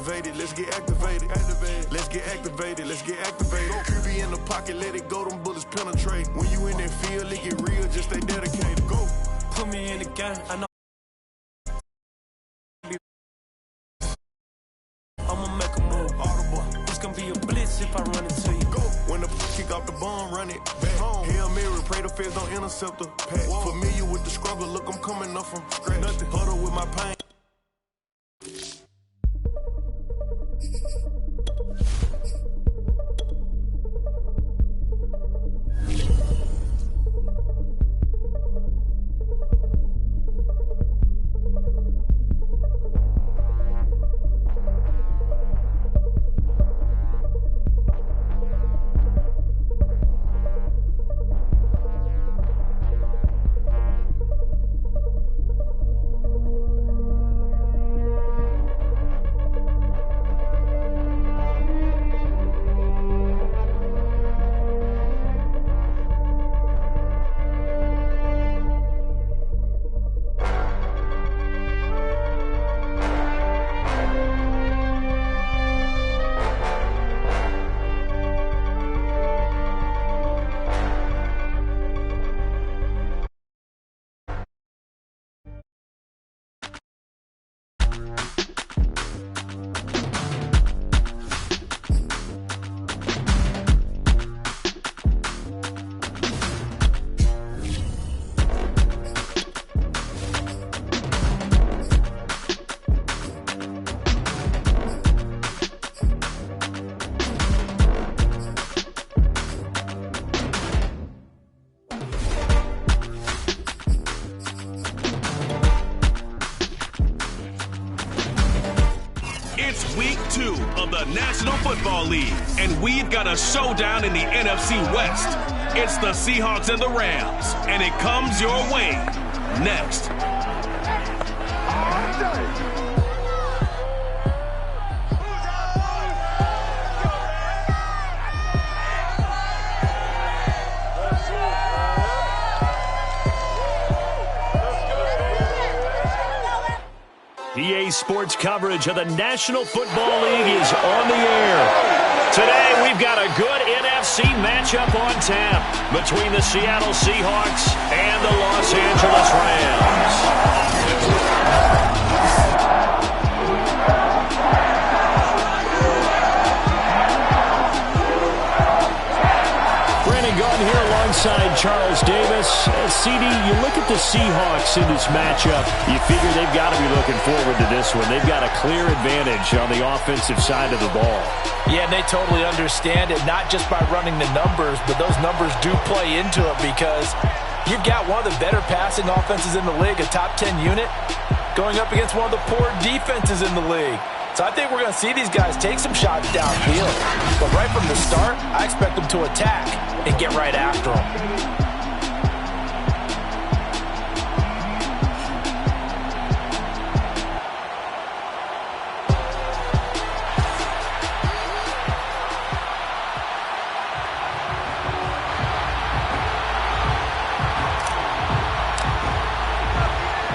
activated, let's get activated. Let's get activated, let's get activated. QB in the pocket, let it go, them bullets penetrate. When you in that field, it get real, just stay dedicated. Go. Put me in the game, I know. I'ma make a move, audible. It's gonna be a blitz if I run into you. Go. When the kick off the bomb, run it back home. Hail Mary, pray the feds don't intercept her. Familiar with the struggle, look, I'm coming up from scratch. Nothing. Huddle with my pain. It's week 2 of the National Football League, and we've got a showdown in the NFC West. It's the Seahawks and the Rams, and it comes your way next. EA Sports coverage of the National Football League is on the air. Today, we've got a good NFC matchup on tap between the Seattle Seahawks and the Los Angeles Rams. Here alongside Charles Davis. CD, you look at the Seahawks in this matchup, you figure they've got to be looking forward to this one. They've got a clear advantage on the offensive side of the ball. Yeah, and they totally understand it, not just by running the numbers, but those numbers do play into it because you've got one of the better passing offenses in the league, a top 10 unit, going up against one of the poor defenses in the league. So I think we're going to see these guys take some shots downfield. But right from the start, I expect them to attack and get right after them.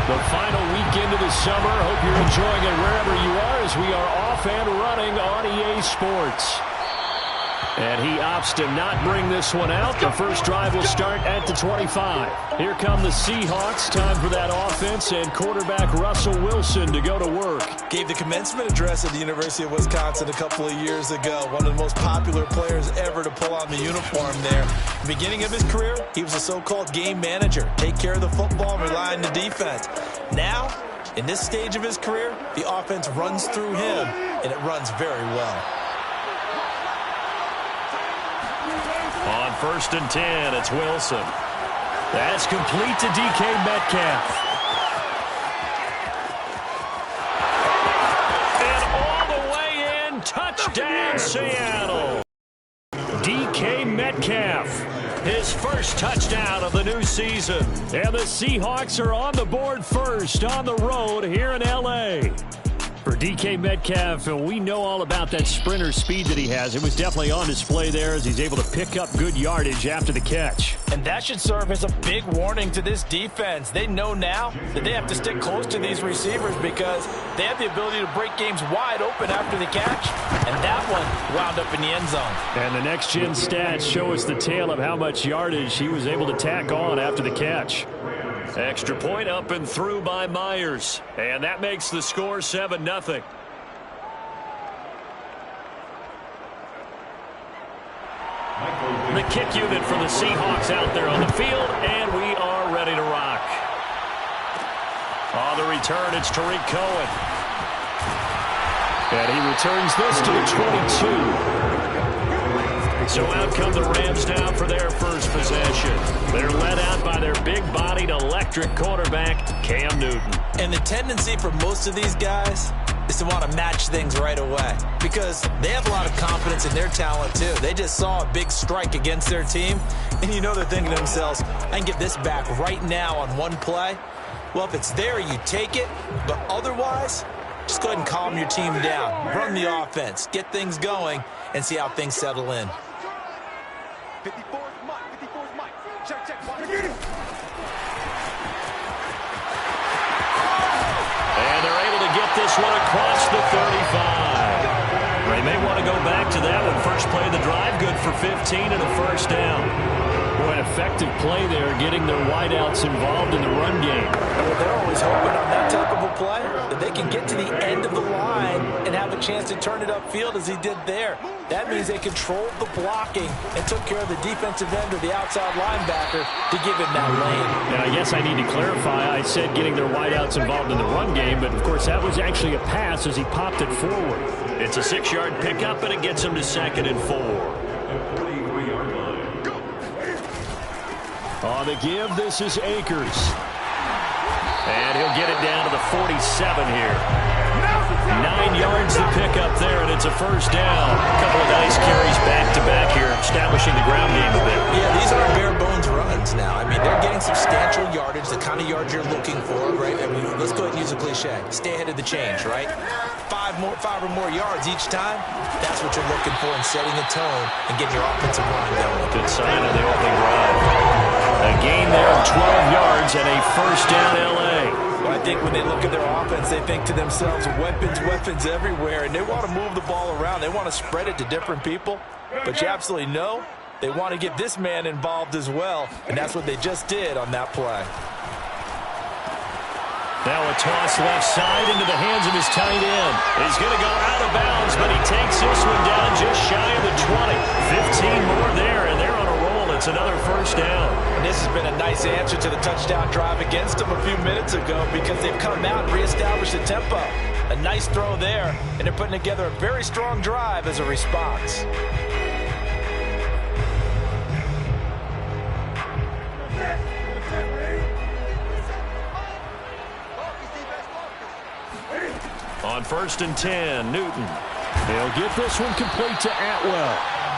The final weekend of the summer. Hope you're enjoying it wherever you are as we are off and running on EA Sports. And he opts to not bring this one out. The first drive will start at the 25. Here come the Seahawks. Time for that offense and quarterback Russell Wilson to go to work. Gave the commencement address at the University of Wisconsin a couple of years ago. One of the most popular players ever to pull on the uniform there. At the beginning of his career, he was a so-called game manager. Take care of the football and rely on the defense. Now, in this stage of his career, the offense runs through him, and it runs very well. On 1st and 10, it's Wilson. That's complete to DK Metcalf. And all the way in, touchdown Seattle. DK Metcalf, his first touchdown of the new season. And the Seahawks are on the board first on the road here in L.A. For DK Metcalf, we know all about that sprinter speed that he has. It was definitely on display there as he's able to pick up good yardage after the catch. And that should serve as a big warning to this defense. They know now that they have to stick close to these receivers because they have the ability to break games wide open after the catch. And that one wound up in the end zone. And the next-gen stats show us the tale of how much yardage he was able to tack on after the catch. Extra point up and through by Myers. And that makes the score 7-0. The kick unit for the Seahawks out there on the field, and we are ready to rock. On the return, it's Tariq Cohen. And he returns this to the 22. So out come the Rams now for their first possession. They're led out by their big-bodied electric quarterback, Cam Newton. And the tendency for most of these guys is to want to match things right away because they have a lot of confidence in their talent too. They just saw a big strike against their team, and you know they're thinking to themselves, I can get this back right now on one play. Well, if it's there, you take it, but otherwise, just go ahead and calm your team down. Run the offense, get things going, and see how things settle in. 54's Mike. Check. And they're able to get this one across the 35. They may want to go back to that one. First play of the drive, good for 15 and a first down. Boy, an effective play there, getting their wideouts involved in the run game. Well, they're always hoping on that type of a play that they can get to the end of the line and have a chance to turn it upfield as he did there. That means they controlled the blocking and took care of the defensive end or the outside linebacker to give him that lane. And I guess I need to clarify, I said getting their wideouts involved in the run game, but of course that was actually a pass as he popped it forward. It's a 6-yard pickup, and it gets him to 2nd and 4. On the give, this is Akers. And he'll get it down to the 47 here. 9 yards to pick up there, and it's a first down. A couple of nice carries back-to-back here, establishing the ground game a bit. Yeah, these aren't bare-bones runs now. I mean, they're getting substantial yardage, the kind of yards you're looking for, right? I mean, let's go ahead and use a cliche. Stay ahead of the change, right? 5 or more yards each time, that's what you're looking for in setting a tone and getting your offensive line going. Good sign of the opening drive. A gain there of 12 yards and a first down L.A. Well, I think when they look at their offense, they think to themselves, weapons everywhere, and they want to move the ball around. They want to spread it to different people, but you absolutely know they want to get this man involved as well, and that's what they just did on that play. Now a toss left side into the hands of his tight end. He's going to go out of bounds, but he takes this one down just shy of the 20. 15 more there, and they're on a roll. It's another first down. And this has been a nice answer to the touchdown drive against them a few minutes ago because they've come out and reestablished the tempo. A nice throw there, and they're putting together a very strong drive as a response. On 1st and 10, Newton. They'll get this one complete to Atwell.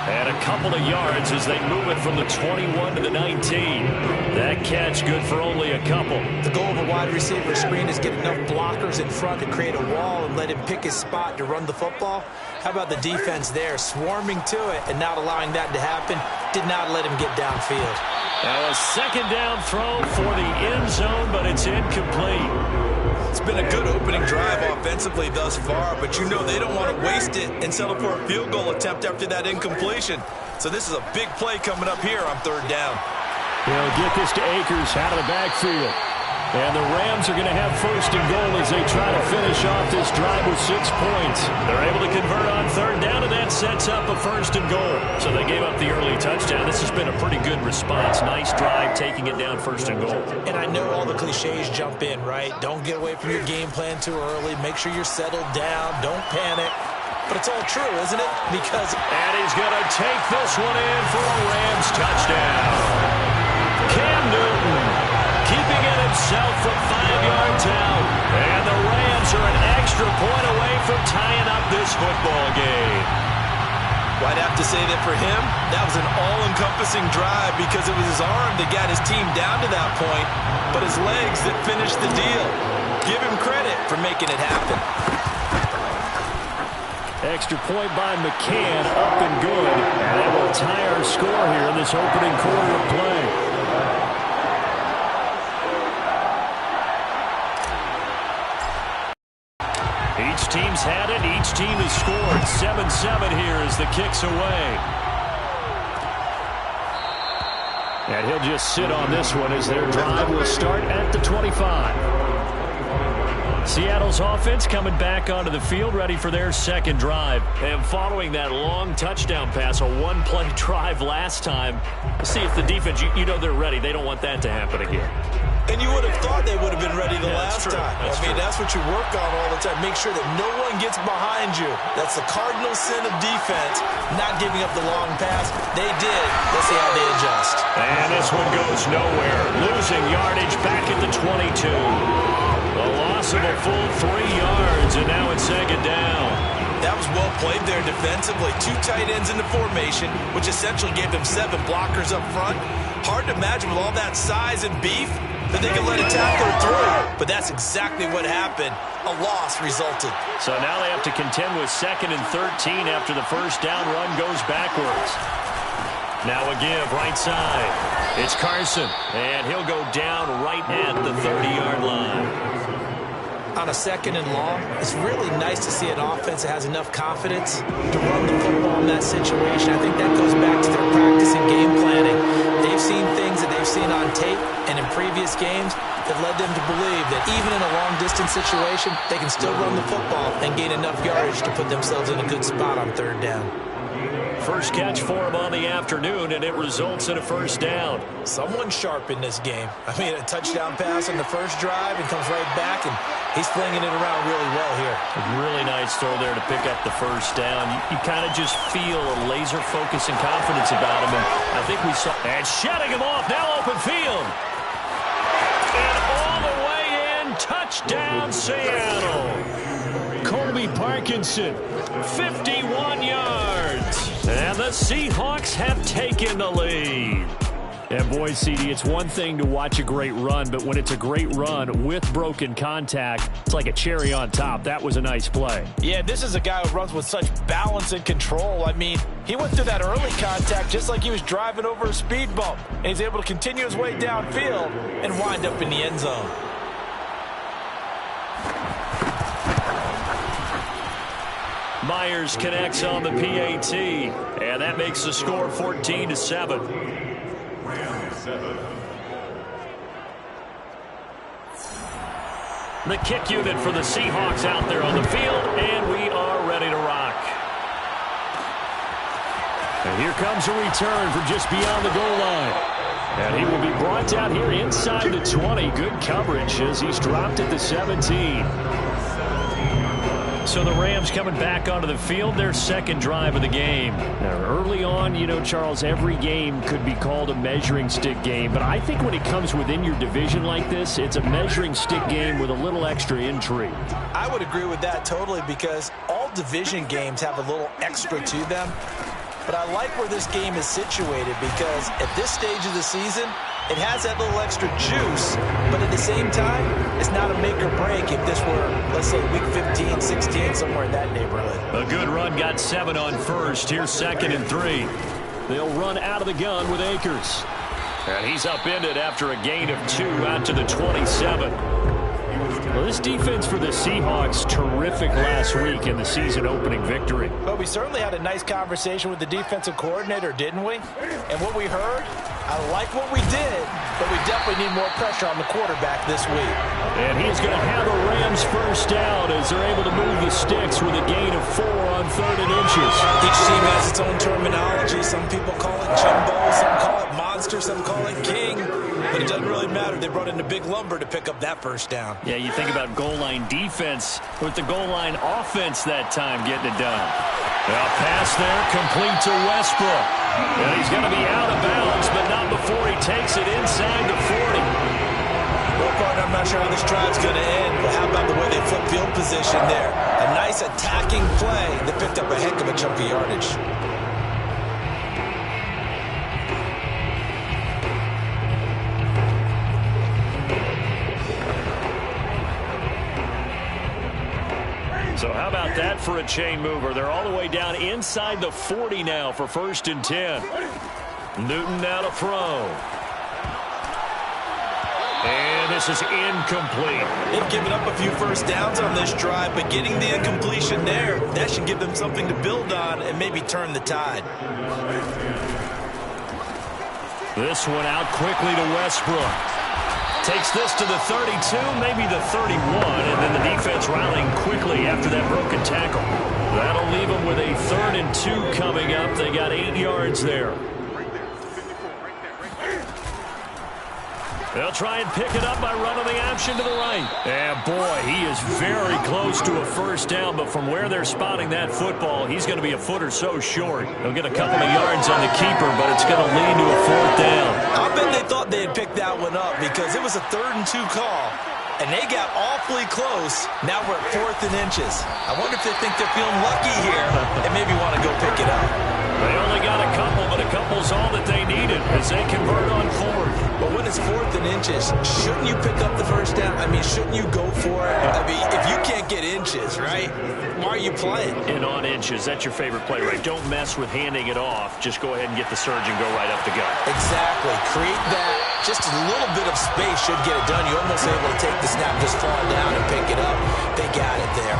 And a couple of yards as they move it from the 21 to the 19. That catch good for only a couple. The goal of a wide receiver screen is get enough blockers in front to create a wall and let him pick his spot to run the football. How about the defense there, swarming to it and not allowing that to happen? Did not let him get downfield. Now a second down throw for the end zone, but it's incomplete. It's been a good opening drive offensively thus far, but you know they don't want to waste it and settle for a field goal attempt after that incompletion. So this is a big play coming up here on 3rd down. They'll get this to Akers out of the backfield. And the Rams are going to have 1st and goal as they try to finish off this drive with 6 points. They're able to convert on 3rd down, and that sets up a 1st and goal. So they gave up the early touchdown. This has been a pretty good response. Nice drive, taking it down 1st and goal. And I know all the cliches jump in, right? Don't get away from your game plan too early. Make sure you're settled down. Don't panic. But it's all true, isn't it? Because... And he's going to take this one in for a Rams touchdown. Cam Newton keeping it himself from 5 yards out. And the Rams are an extra point away from tying up this football game. Well, I'd have to say that for him, that was an all-encompassing drive because it was his arm that got his team down to that point, but his legs that finished the deal. Give him credit for making it happen. Extra point by McCann, up and good. And that will tie our score here in this opening quarter of play. Each team's had it. Each team has scored. 7-7 here as the kick's away. And he'll just sit on this one as their drive will start at the 25. Seattle's offense coming back onto the field, ready for their second drive. And following that long touchdown pass, a one-play drive last time, let's see if the defense, you know they're ready. They don't want that to happen again. And you would have thought they would have been ready the last time. That's what you work on all the time. Make sure that no one gets behind you. That's the cardinal sin of defense, not giving up the long pass. They did. Let's see how they adjust. And this one goes nowhere. Losing yardage back at the 22. A loss of a full 3 yards, and now it's second down. That was well played there defensively. 2 tight ends in the formation, which essentially gave them 7 blockers up front. Hard to imagine with all that size and beef that they can let a tackler through. But that's exactly what happened. A loss resulted. So now they have to contend with 2nd and 13 after the first down run goes backwards. Now a give right side. It's Carson, and he'll go down right at the 30-yard line. On a 2nd and long, it's really nice to see an offense that has enough confidence to run the football in that situation. I think that goes back to their practice and game planning. They've seen things that they've seen on tape and in previous games that led them to believe that even in a long-distance situation, they can still run the football and gain enough yardage to put themselves in a good spot on 3rd down. First catch for him on the afternoon, and it results in a first down. Someone sharp in this game. I mean, a touchdown pass on the first drive and comes right back, and he's flinging it around really well here. A really nice throw there to pick up the first down. You kind of just feel a laser focus and confidence about him, and I think we saw... And shutting him off, now open field. And all the way in, touchdown Seattle. Colby Parkinson, 51 yards. And the Seahawks have taken the lead. And boy, CD, it's one thing to watch a great run, but when it's a great run with broken contact, it's like a cherry on top. That was a nice play. Yeah, this is a guy who runs with such balance and control. I mean, he went through that early contact just like he was driving over a speed bump. And he's able to continue his way downfield and wind up in the end zone. Myers connects on the PAT, and that makes the score 14-7. The kick unit for the Seahawks out there on the field, and we are ready to rock. And here comes a return from just beyond the goal line. And he will be brought down here inside the 20. Good coverage as he's dropped at the 17. So the Rams coming back onto the field, their second drive of the game. Now, early on, you know, Charles, every game could be called a measuring stick game. But I think when it comes within your division like this, it's a measuring stick game with a little extra intrigue. I would agree with that totally because all division games have a little extra to them. But I like where this game is situated because at this stage of the season, it has that little extra juice, but at the same time, it's not a make or break if this were, let's say, week 15, 16, somewhere in that neighborhood. A good run, got 7 on first. Here's 2nd and 3. They'll run out of the gun with Akers. And he's upended after a gain of 2 out to the 27. Well, this defense for the Seahawks, terrific last week in the season-opening victory. But we certainly had a nice conversation with the defensive coordinator, didn't we? And what we heard, I like what we did, but we definitely need more pressure on the quarterback this week. And he's going to have a Rams first down as they're able to move the sticks with a gain of 4 on 3rd and inches. Each team has its own terminology. Some people call it Jimbo, some call it Monster, some call it King. But it doesn't really matter. They brought in a big lumber to pick up that first down. Yeah, you think about goal line defense with the goal line offense that time getting it done. A pass there complete to Westbrook. And he's going to be out of bounds, but not before he takes it inside the 40. Well, partner, I'm not sure how this drive's going to end, but how about the way they flip field position there? A nice attacking play that picked up a heck of a chunk of yardage. So how about that for a chain mover. They're all the way down inside the 40 now for 1st and 10. Newton now to throw. And this is incomplete. They've given up a few first downs on this drive, but getting the incompletion there, that should give them something to build on and maybe turn the tide. This one out quickly to Westbrook. Takes this to the 32, maybe the 31, and then the defense rallying quickly after that broken tackle. That'll leave them with a 3rd and 2 coming up. They got 8 yards there. They'll try and pick it up by running the option to the right. And, boy, he is very close to a first down, but from where they're spotting that football, he's going to be a foot or so short. They'll get a couple of yards on the keeper, but it's going to lead to a 4th down. I bet they thought they had picked that one up because it was a 3rd and 2 call, and they got awfully close. Now we're at 4th and inches. I wonder if they think they're feeling lucky here and maybe want to go pick it up. They only got a couple, but a couple's all that they needed as they convert on 4th. But when it's 4th and inches, shouldn't you pick up the first down? I mean, shouldn't you go for it? I mean, if you can't get inches, right, why are you playing? And on inches, that's your favorite play, right? Don't mess with handing it off. Just go ahead and get the surge and go right up the gut. Exactly. Create that. Just a little bit of space should get it done. You're almost able to take the snap, just fall down and pick it up. They got it there.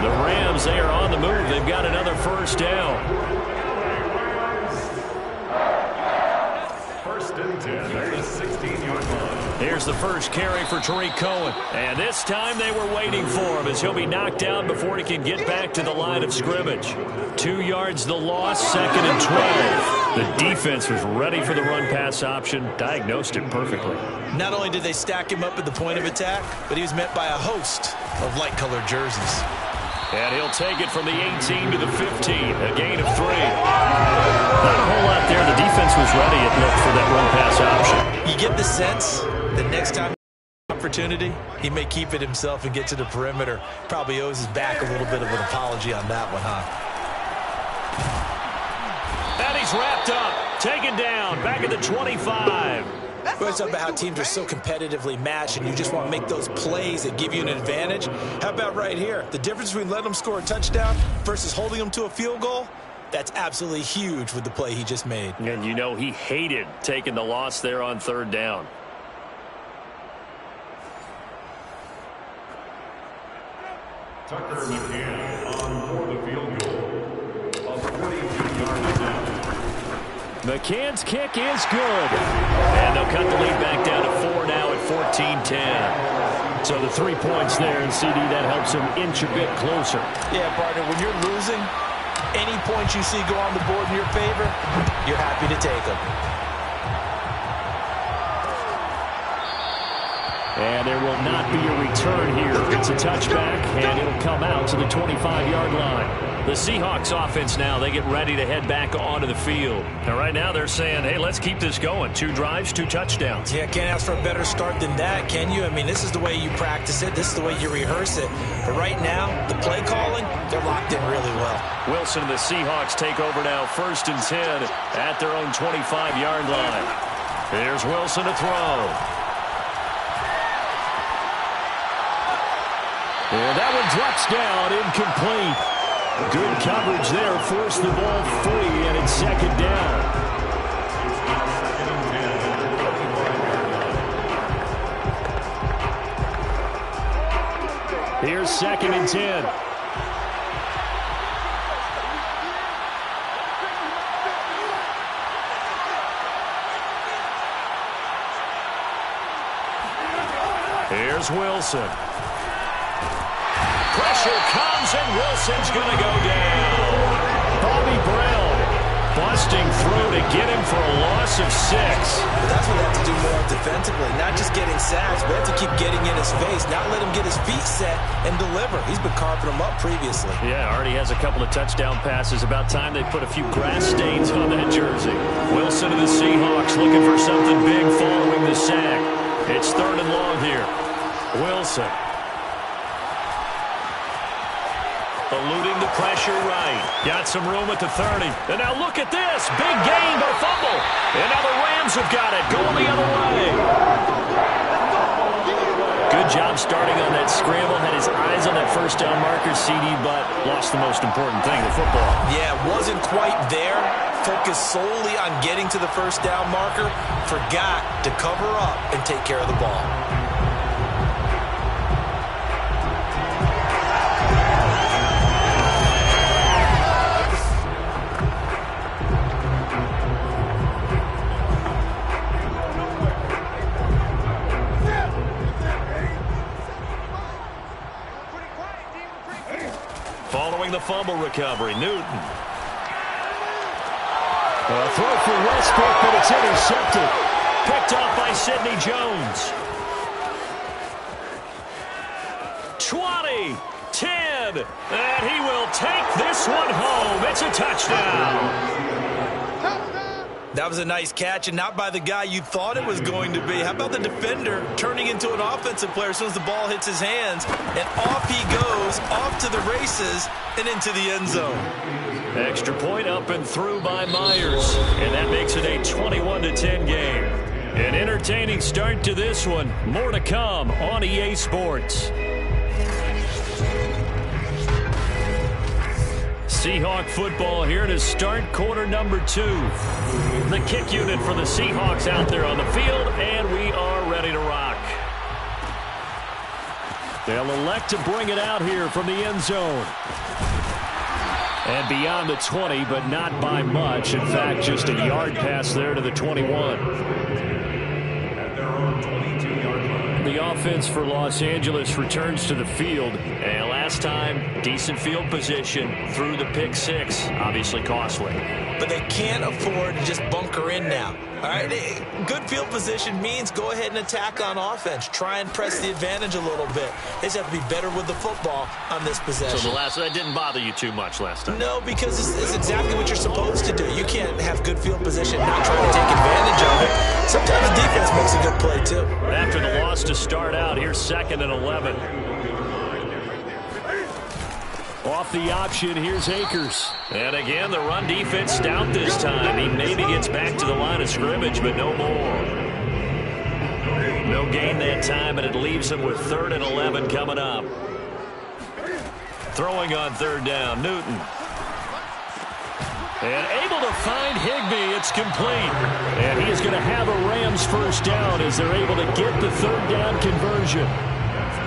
The Rams, they are on the move. They've got another first down. Here's the first carry for Tariq Cohen. And this time they were waiting for him as he'll be knocked down before he can get back to the line of scrimmage. 2 yards the loss, 2nd and 12. The defense was ready for the run-pass option, diagnosed it perfectly. Not only did they stack him up at the point of attack, but he was met by a host of light-colored jerseys. And he'll take it from the 18 to the 15, a gain of 3. Not a whole lot there. The defense was ready, it looked, for that run-pass option. You get the sense that next time opportunity, he may keep it himself and get to the perimeter. Probably owes his back a little bit of an apology on that one, huh? And he's wrapped up, taken down, back at the 25. We always talk about how teams are so competitively matched and you just want to make those plays that give you an advantage. How about right here? The difference between letting them score a touchdown versus holding them to a field goal, that's absolutely huge with the play he just made. And you know he hated taking the loss there on 3rd down. Tucker McCann on for the field goal. A 42-yard attempt. McCann's kick is good. And they'll cut the lead back down to 4 now at 14-10. So the 3 points there, and CD, that helps him inch a bit closer. Yeah, partner, when you're losing, any points you see go on the board in your favor, you're happy to take them. And there will not be a return here. It's a touchback, and it'll come out to the 25-yard line. The Seahawks offense now, they get ready to head back onto the field. And right now they're saying, hey, let's keep this going. 2 drives, 2 touchdowns. Yeah, can't ask for a better start than that, can you? I mean, this is the way you practice it. This is the way you rehearse it. But right now, the play calling, they're locked in really well. Wilson and the Seahawks take over now, 1st and 10 at their own 25-yard line. Here's Wilson to throw. And that one drops down, incomplete. Good coverage there, forced the ball free, and it's 2nd down. Here's 2nd and 10. Here's Wilson. Pressure comes, and Wilson's going to go down. Bobby Brown busting through to get him for a loss of 6. But that's what they have to do more defensively. Not just getting sacks, but they have to keep getting in his face. Not let him get his feet set and deliver. He's been carving them up previously. Yeah, already has a couple of touchdown passes. About time they put a few grass stains on that jersey. Wilson and the Seahawks looking for something big following the sack. It's 3rd and long here. Wilson. Eluding the pressure right. Got some room at the 30. And now look at this. Big gain, but a fumble. And now the Rams have got it. Going the other way. Good job starting on that scramble. Had his eyes on that first down marker, CD, but lost the most important thing, the football. Yeah, wasn't quite there. Focused solely on getting to the first down marker. Forgot to cover up and take care of the ball. Following the fumble recovery, Newton. A throw for Westbrook, but it's intercepted. Picked off by Sidney Jones. 20, 10, and he will take this one home. It's a touchdown. That was a nice catch, and not by the guy you thought it was going to be. How about the defender turning into an offensive player as soon as the ball hits his hands, and off he goes, off to the races, and into the end zone. Extra point up and through by Myers, and that makes it a 21-10 game. An entertaining start to this one. More to come on EA Sports. Seahawk football here to start quarter number 2. The kick unit for the Seahawks out there on the field, and we are ready to rock. They'll elect to bring it out here from the end zone. And beyond the 20, but not by much. In fact, just a yard pass there to the 21. At their own 22-yard line. The offense for Los Angeles returns to the field. And last time, decent field position through the pick 6. Obviously costly. But they can't afford to just bunker in now. All right, good field position means go ahead and attack on offense. Try and press the advantage a little bit. They just have to be better with the football on this possession. So that didn't bother you too much last time? No, because it's exactly what you're supposed to do. You can't have good field position not trying to take advantage of it. Sometimes the defense makes a good play, too. After the loss to start out, here's 2nd and 11. Off the option, here's Akers. And again, the run defense stout this time. He maybe gets back to the line of scrimmage, but no more. No gain that time, and it leaves him with 3rd and 11 coming up. Throwing on 3rd down, Newton. And able to find Higbee. It's complete. And he is going to have a Rams first down as they're able to get the 3rd down conversion.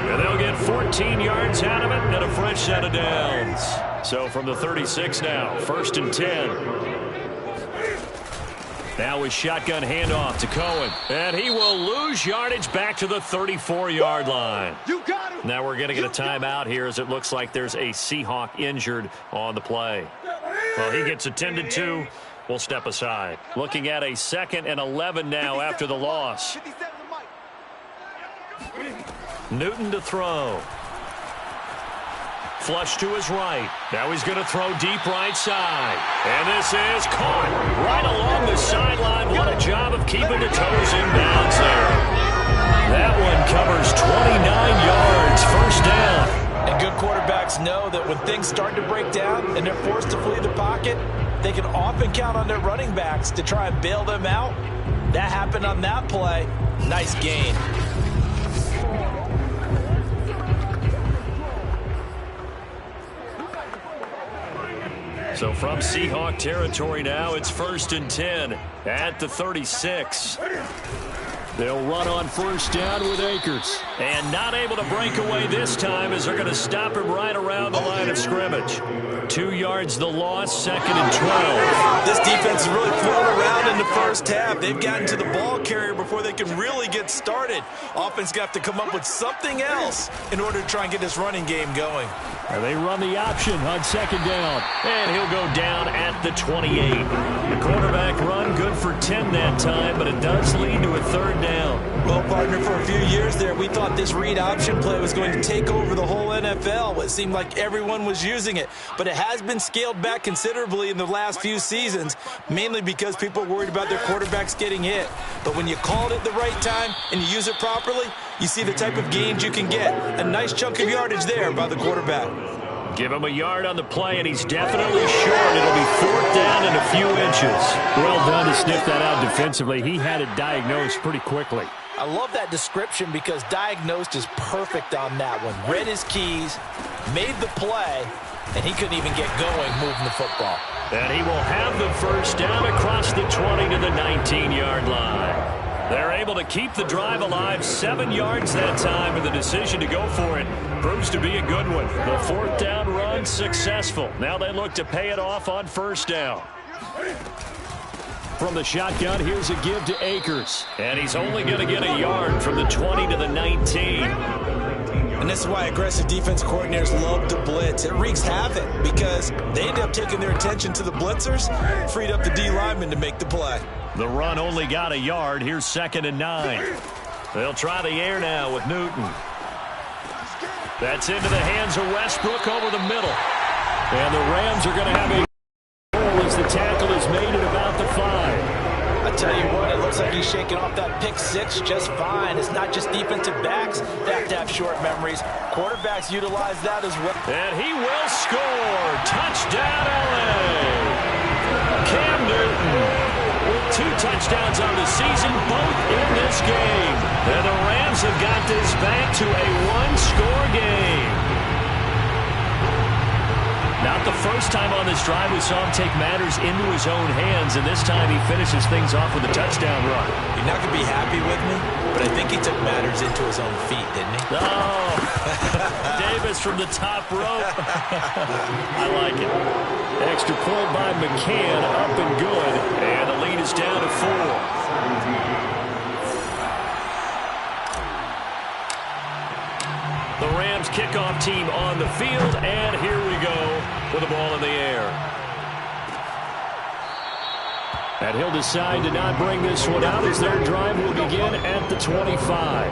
And they'll get 14 yards out of it and a fresh set of downs. So from the 36 now, 1st and 10. Now his shotgun handoff to Cohen. And he will lose yardage back to the 34-yard line. Now we're going to get a timeout here as it looks like there's a Seahawk injured on the play. Well, he gets attended to. We'll step aside. Looking at a 2nd and 11 now after the loss. Newton to throw. Flush to his right. Now he's going to throw deep right side. And this is caught right along the sideline. What a job of keeping the toes in bounds there. That one covers 29 yards. First down. And good quarterbacks know that when things start to break down and they're forced to flee the pocket, they can often count on their running backs to try and bail them out. That happened on that play. Nice gain. So from Seahawk territory now, it's 1st and 10 at the 36. They'll run on first down with Akers. And not able to break away this time as they're going to stop him right around the line of scrimmage. 2 yards the loss, 2nd and 12. This defense is really throwing around in the first half. They've gotten to the ball carrier before they can really get started. Offense got to come up with something else in order to try and get this running game going. And they run the option on 2nd down. And he'll go down at the 28. The quarterback run good for 10 that time, but it does lead to a 3rd down. Well, partner, for a few years there, we thought this read option play was going to take over the whole NFL. It seemed like everyone was using it. But it has been scaled back considerably in the last few seasons, mainly because people are worried about their quarterbacks getting hit. But when you call it at the right time and you use it properly, you see the type of gains you can get. A nice chunk of yardage there by the quarterback. Give him a yard on the play, and he's definitely short. It'll be 4th down and a few inches. Well done to sniff that out defensively. He had it diagnosed pretty quickly. I love that description because diagnosed is perfect on that one. Read his keys, made the play, and he couldn't even get going moving the football. And he will have the first down across the 20 to the 19-yard line. They're able to keep the drive alive, 7 yards that time, and the decision to go for it proves to be a good one. The fourth down run successful. Now they look to pay it off on first down. From the shotgun, here's a give to Akers. And he's only going to get a yard from the 20 to the 19. And this is why aggressive defense coordinators love to blitz. It wreaks havoc because they end up taking their attention to the blitzers, freed up the D lineman to make the play. The run only got a yard. Here's 2nd and 9. They'll try the air now with Newton. That's into the hands of Westbrook over the middle. And the Rams are going to have a goal as the tackle is made at about the 5. I tell you what, it looks like he's shaking off that pick six just fine. It's not just defensive backs that have to have short memories. Quarterbacks utilize that as well. And he will score. Touchdown, L.A. Cam Newton with 2 touchdowns on the season, both in this game. And the Rams have got this back to a 1-score game. Not the first time on this drive we saw him take matters into his own hands, and this time he finishes things off with a touchdown run. You're not going to be happy with me, but I think he took matters into his own feet, didn't he? Oh, Davis from the top rope. I like it. Extra point by McCann, up and good, and the lead is down to 4. The Rams kickoff team on the field, and here we go with the ball in the air. And he'll decide to not bring this one out as their drive will begin at the 25.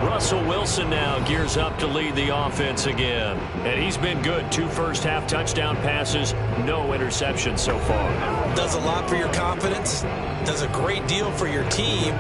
Russell Wilson now gears up to lead the offense again. And he's been good. 2 first-half touchdown passes, no interceptions so far. Does a lot for your confidence, does a great deal for your team,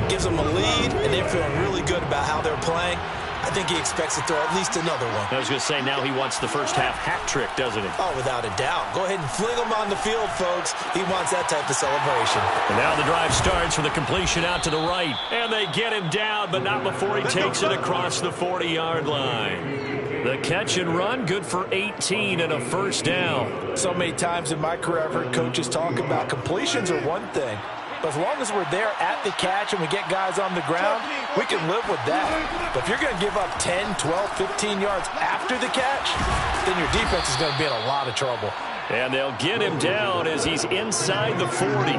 gives them a lead, and they're feeling really good about how they're playing. I think he expects to throw at least another one. I was going to say, now he wants the first-half hat trick, doesn't he? Oh, without a doubt. Go ahead and fling him on the field, folks. He wants that type of celebration. And now the drive starts with a completion out to the right. And they get him down, but not before he takes it across the 40-yard line. The catch and run, good for 18 and a first down. So many times in my career, I've heard coaches talk about completions are one thing. But as long as we're there at the catch and we get guys on the ground, we can live with that. But if you're going to give up 10, 12, 15 yards after the catch, then your defense is going to be in a lot of trouble. And they'll get him down as he's inside the 40.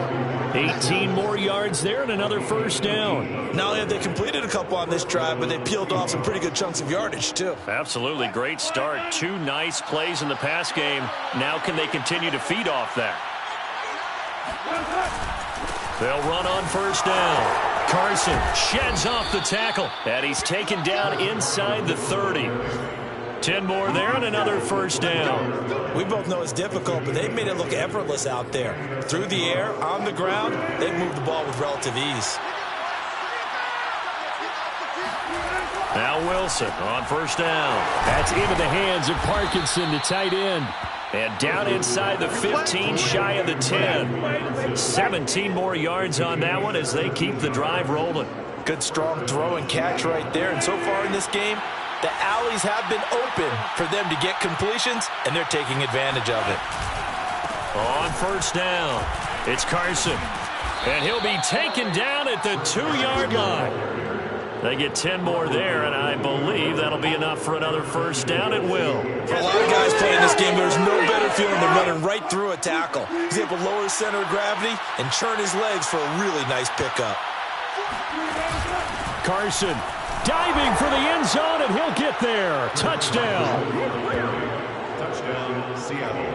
18 more yards there and another first down. Not only have they completed a couple on this drive, but they peeled off some pretty good chunks of yardage, too. Absolutely. Great start. 2 nice plays in the pass game. Now can they continue to feed off that? They'll run on first down. Carson sheds off the tackle. And he's taken down inside the 30. 10 more there and another first down. We both know it's difficult, but they've made it look effortless out there. Through the air, on the ground, they've moved the ball with relative ease. Now Wilson on first down. That's into the hands of Parkinson, the tight end. And down inside the 15, shy of the 10. 17 more yards on that one as they keep the drive rolling. Good strong throw and catch right there. And so far in this game, the alleys have been open for them to get completions, and they're taking advantage of it. On first down, it's Carson. And he'll be taken down at the 2-yard line. They get 10 more there, and I believe that'll be enough for another first down. It will. For a lot of guys playing this game, there's no better feeling than running right through a tackle. He's able to lower his center of gravity and churn his legs for a really nice pickup. Carson diving for the end zone, and he'll get there. Touchdown. Touchdown, Seattle.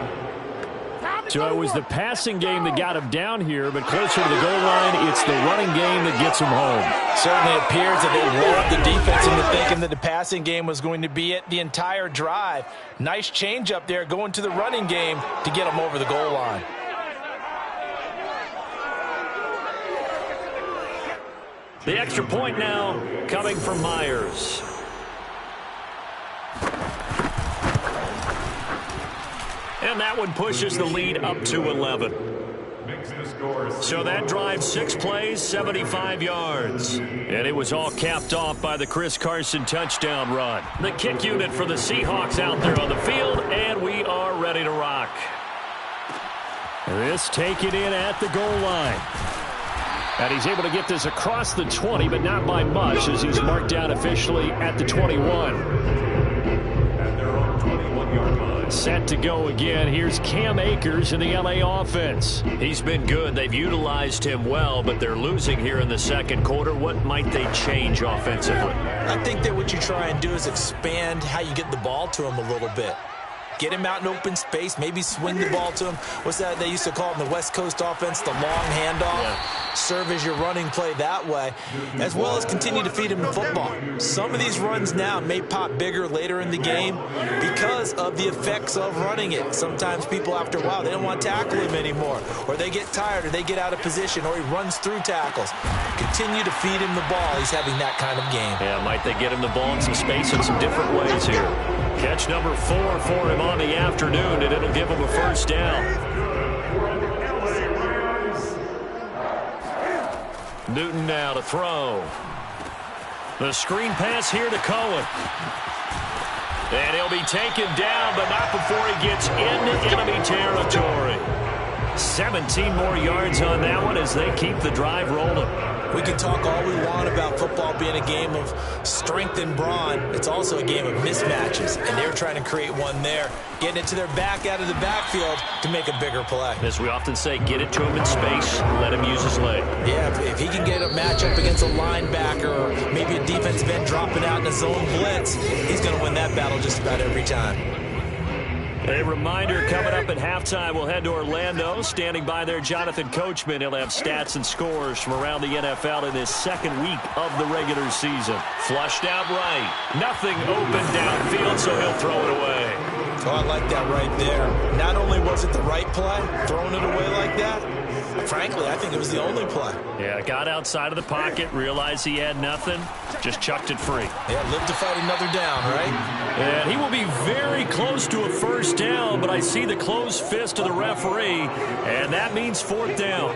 So it was the passing game that got him down here, but closer to the goal line, it's the running game that gets him home. Certainly appears that they lured the defense into thinking that the passing game was going to be it the entire drive. Nice change up there going to the running game to get him over the goal line. The extra point now coming from Myers. And that one pushes the lead up to 11. makes the score. So that drive, 6 plays, 75 yards. And it was all capped off by the Chris Carson touchdown run. The kick unit for the Seahawks out there on the field, and we are ready to rock. This taken in at the goal line. And he's able to get this across the 20, but not by much, as he's marked down officially at the 21. And they're on 21-yard line. Set to go again. Here's Cam Akers in the LA offense. He's been good. They've utilized him well, but they're losing here in the second quarter. What might they change offensively? I think that what you try and do is expand how you get the ball to him a little bit. Get him out in open space, maybe swing the ball to him. What's that they used to call it in the West Coast offense, the long handoff? Yeah. Serve as your running play that way, as well as continue to feed him the football. Some of these runs now may pop bigger later in the game because of the effects of running it. Sometimes people, after a while, they don't want to tackle him anymore, or they get tired, or they get out of position, or he runs through tackles. Continue to feed him the ball. He's having that kind of game. Yeah, might they get him the ball in some space in some different ways here. Catch number 4 for him on the afternoon, and it'll give him a first down. Newton now to throw. The screen pass here to Cohen. And he'll be taken down, but not before he gets into enemy territory. 17 more yards on that one as they keep the drive rolling. We can talk all we want about football being a game of strength and brawn. It's also a game of mismatches, and they're trying to create one there, getting it to their back out of the backfield to make a bigger play. As we often say, get it to him in space, let him use his leg. Yeah, if he can get a matchup against a linebacker or maybe a defensive end dropping out in a zone blitz, he's going to win that battle just about every time. A reminder, coming up at halftime, we'll head to Orlando. Standing by there, Jonathan Coachman. He'll have stats and scores from around the NFL in this second week of the regular season. Flushed out right. Nothing open downfield, so he'll throw it away. Oh, I like that right there. Not only was it the right play, throwing it away like that, frankly, I think it was the only play. Yeah, got outside of the pocket, realized he had nothing, just chucked it free. Yeah, live to fight another down, right? And he will be very close to a first down, but I see the closed fist of the referee, and that means 4th down.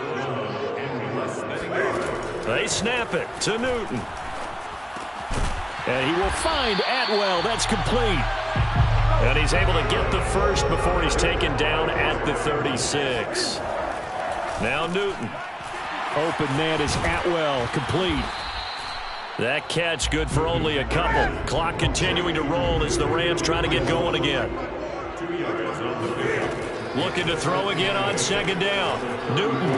They snap it to Newton. And he will find Atwell. That's complete. And he's able to get the first before he's taken down at the 36. Now Newton. Open man is Atwell, complete. That catch good for only a couple. Clock continuing to roll as the Rams try to get going again. Looking to throw again on second down. Newton.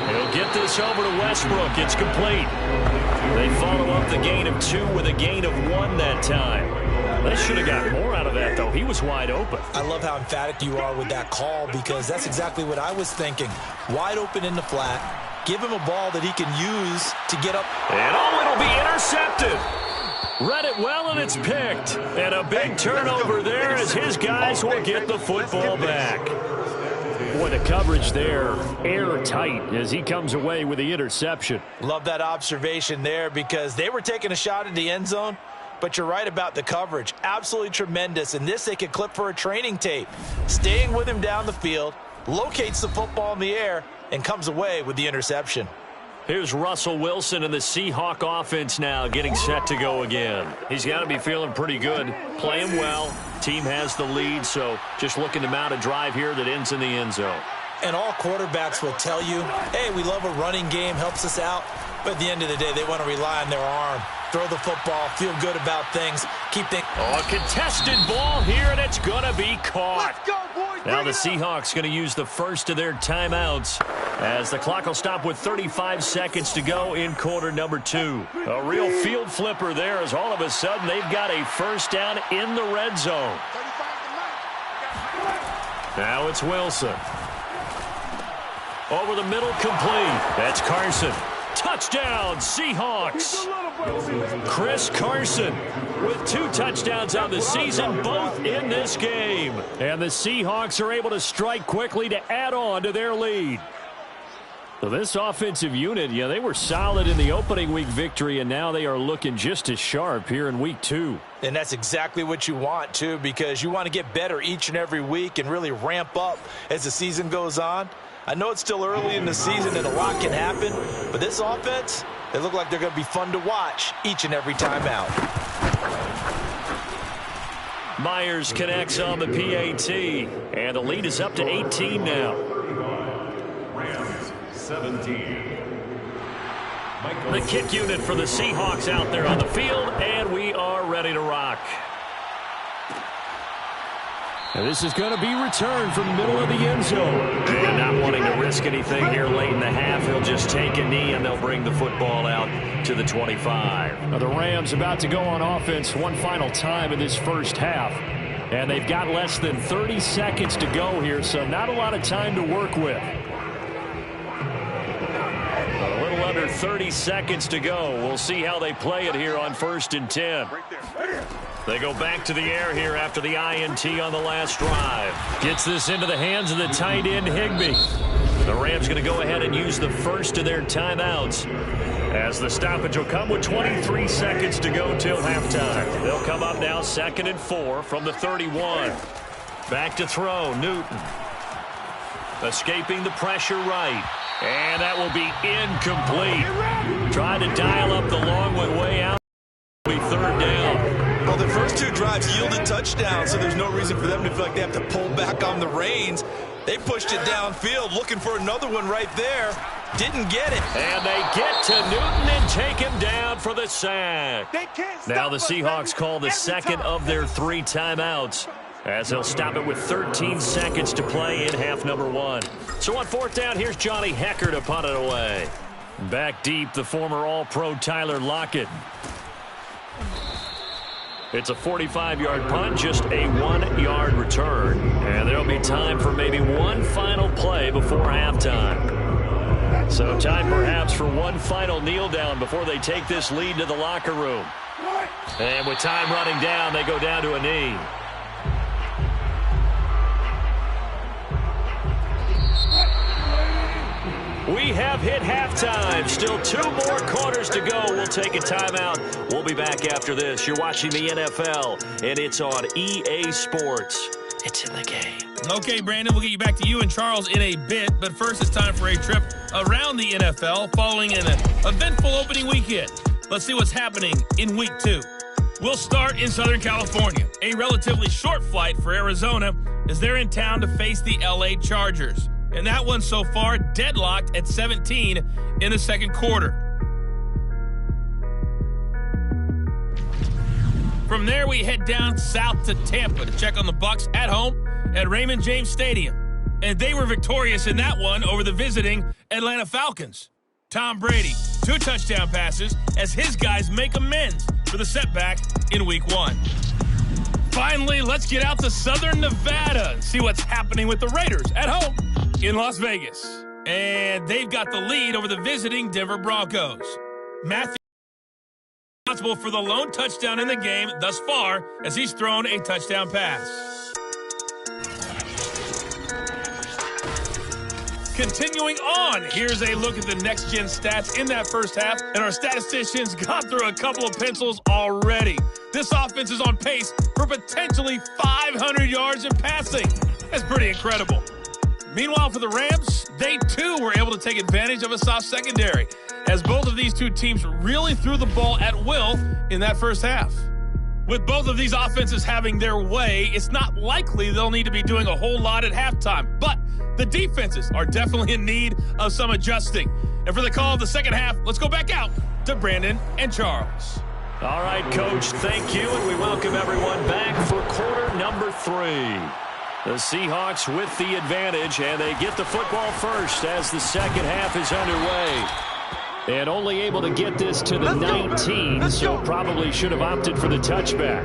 He'll get this over to Westbrook. It's complete. They follow up the gain of 2 with a gain of 1 that time. They should have got more out of that, though. He was wide open. I love how emphatic you are with that call because that's exactly what I was thinking. Wide open in the flat. Give him a ball that he can use to get up. And it'll be intercepted. Read it well, and it's picked. And a big turnover there as his guys will get the football back. Boy, the coverage there, airtight as he comes away with the interception. Love that observation there because they were taking a shot at the end zone, but you're right about the coverage. Absolutely tremendous. And this they could clip for a training tape. Staying with him down the field, locates the football in the air, and comes away with the interception. Here's Russell Wilson and the Seahawk offense now getting set to go again. He's got to be feeling pretty good, playing well. Team has the lead, so just looking to mount a drive here that ends in the end zone. And all quarterbacks will tell you, hey, we love a running game, helps us out. But at the end of the day, they want to rely on their arm. Throw the football, feel good about things, keep things. Oh, a contested ball here, and it's going to be caught. Let's go, boys. Now the Seahawks going to use the first of their timeouts as the clock will stop with 35 seconds to go in quarter number 2. A real field flipper there as all of a sudden they've got a first down in the red zone. Now it's Wilson. Over the middle, complete. That's Carson. Touchdown, Seahawks. Chris Carson with 2 touchdowns on the season, both in this game. And the Seahawks are able to strike quickly to add on to their lead. So this offensive unit, yeah, they were solid in the opening week victory, and now they are looking just as sharp here in week 2. And that's exactly what you want, too, because you want to get better each and every week and really ramp up as the season goes on. I know it's still early in the season and a lot can happen, but this offense, they look like they're going to be fun to watch each and every time out. Myers connects on the PAT, and the lead is up to 18 now. Rams 17. The kick unit for the Seahawks out there on the field, and we are ready to rock. And this is going to be returned from the middle of the end zone. And not wanting to risk anything here late in the half, he'll just take a knee, and they'll bring the football out to the 25. Now the Rams about to go on offense one final time in this first half. And they've got less than 30 seconds to go here, so not a lot of time to work with. A little under 30 seconds to go. We'll see how they play it here on 1st and 10. They go back to the air here after the INT on the last drive. Gets this into the hands of the tight end, Higbee. The Rams going to go ahead and use the first of their timeouts, as the stoppage will come with 23 seconds to go till halftime. They'll come up now 2nd and 4 from the 31. Back to throw, Newton. Escaping the pressure right. And that will be incomplete. Trying to dial up the long one way out. It'll be 3rd down. Well, the first 2 drives yielded touchdowns, so there's no reason for them to feel like they have to pull back on the reins. They pushed it downfield, looking for another one right there. Didn't get it. And they get to Newton and take him down for the sack. Now the Seahawks call the second of their 3 timeouts, as they'll stop it with 13 seconds to play in half number 1. So on 4th down, here's Johnny Hecker to punt it away. Back deep, the former All-Pro Tyler Lockett. It's a 45-yard punt, just a 1-yard return. And there'll be time for maybe one final play before halftime. So time perhaps for one final kneel down before they take this lead to the locker room. And with time running down, they go down to a knee. We have hit halftime. Still 2 more quarters to go. We'll take a timeout. We'll be back after this. You're watching the NFL, and it's on EA Sports. It's in the game. Okay, Brandon, we'll get you back to you and Charles in a bit, but first it's time for a trip around the NFL following an eventful opening weekend. Let's see what's happening in Week 2. We'll start in Southern California. A relatively short flight for Arizona as they're in town to face the LA Chargers. And that one so far deadlocked at 17 in the second quarter. From there, we head down south to Tampa to check on the Bucs at home at Raymond James Stadium. And they were victorious in that one over the visiting Atlanta Falcons. Tom Brady, 2 touchdown passes as his guys make amends for the setback in Week 1. Finally, let's get out to Southern Nevada and see what's happening with the Raiders at home in Las Vegas. And they've got the lead over the visiting Denver Broncos. Matthew responsible for the lone touchdown in the game thus far as he's thrown a touchdown pass. Continuing on, here's a look at the next-gen stats in that first half, and our statisticians got through a couple of pencils already. This offense is on pace for potentially 500 yards in passing. That's pretty incredible. Meanwhile, for the Rams, they too were able to take advantage of a soft secondary, as both of these 2 teams really threw the ball at will in that first half. With both of these offenses having their way, it's not likely they'll need to be doing a whole lot at halftime, but the defenses are definitely in need of some adjusting. And for the call of the second half, let's go back out to Brandon and Charles. All right, Coach, thank you, and we welcome everyone back for quarter number 3. The Seahawks with the advantage, and they get the football first as the second half is underway. And only able to get this to the 19, so probably should have opted for the touchback.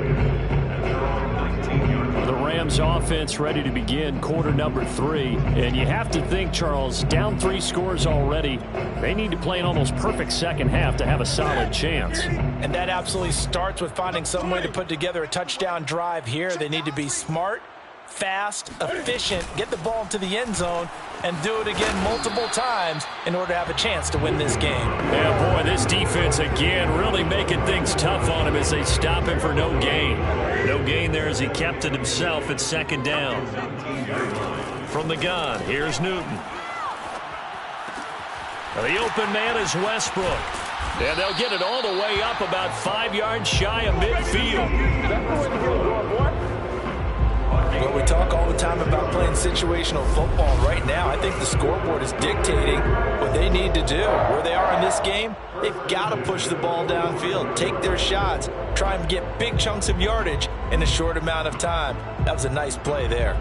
The Rams offense ready to begin quarter number 3. And you have to think, Charles, down 3 scores already. They need to play an almost perfect second half to have a solid chance. And that absolutely starts with finding some way to put together a touchdown drive here. They need to be smart fast, efficient, get the ball into the end zone, and do it again multiple times in order to have a chance to win this game. Yeah, boy, this defense again really making things tough on him as they stop him for no gain. No gain there as he kept it himself at second down. From the gun, here's Newton. The open man is Westbrook. And they'll get it all the way up about 5 yards shy of midfield. Well, we talk all the time about playing situational football. Right now, I think the scoreboard is dictating what they need to do. Where they are in this game, they've got to push the ball downfield, take their shots, try and get big chunks of yardage in a short amount of time. That was a nice play there.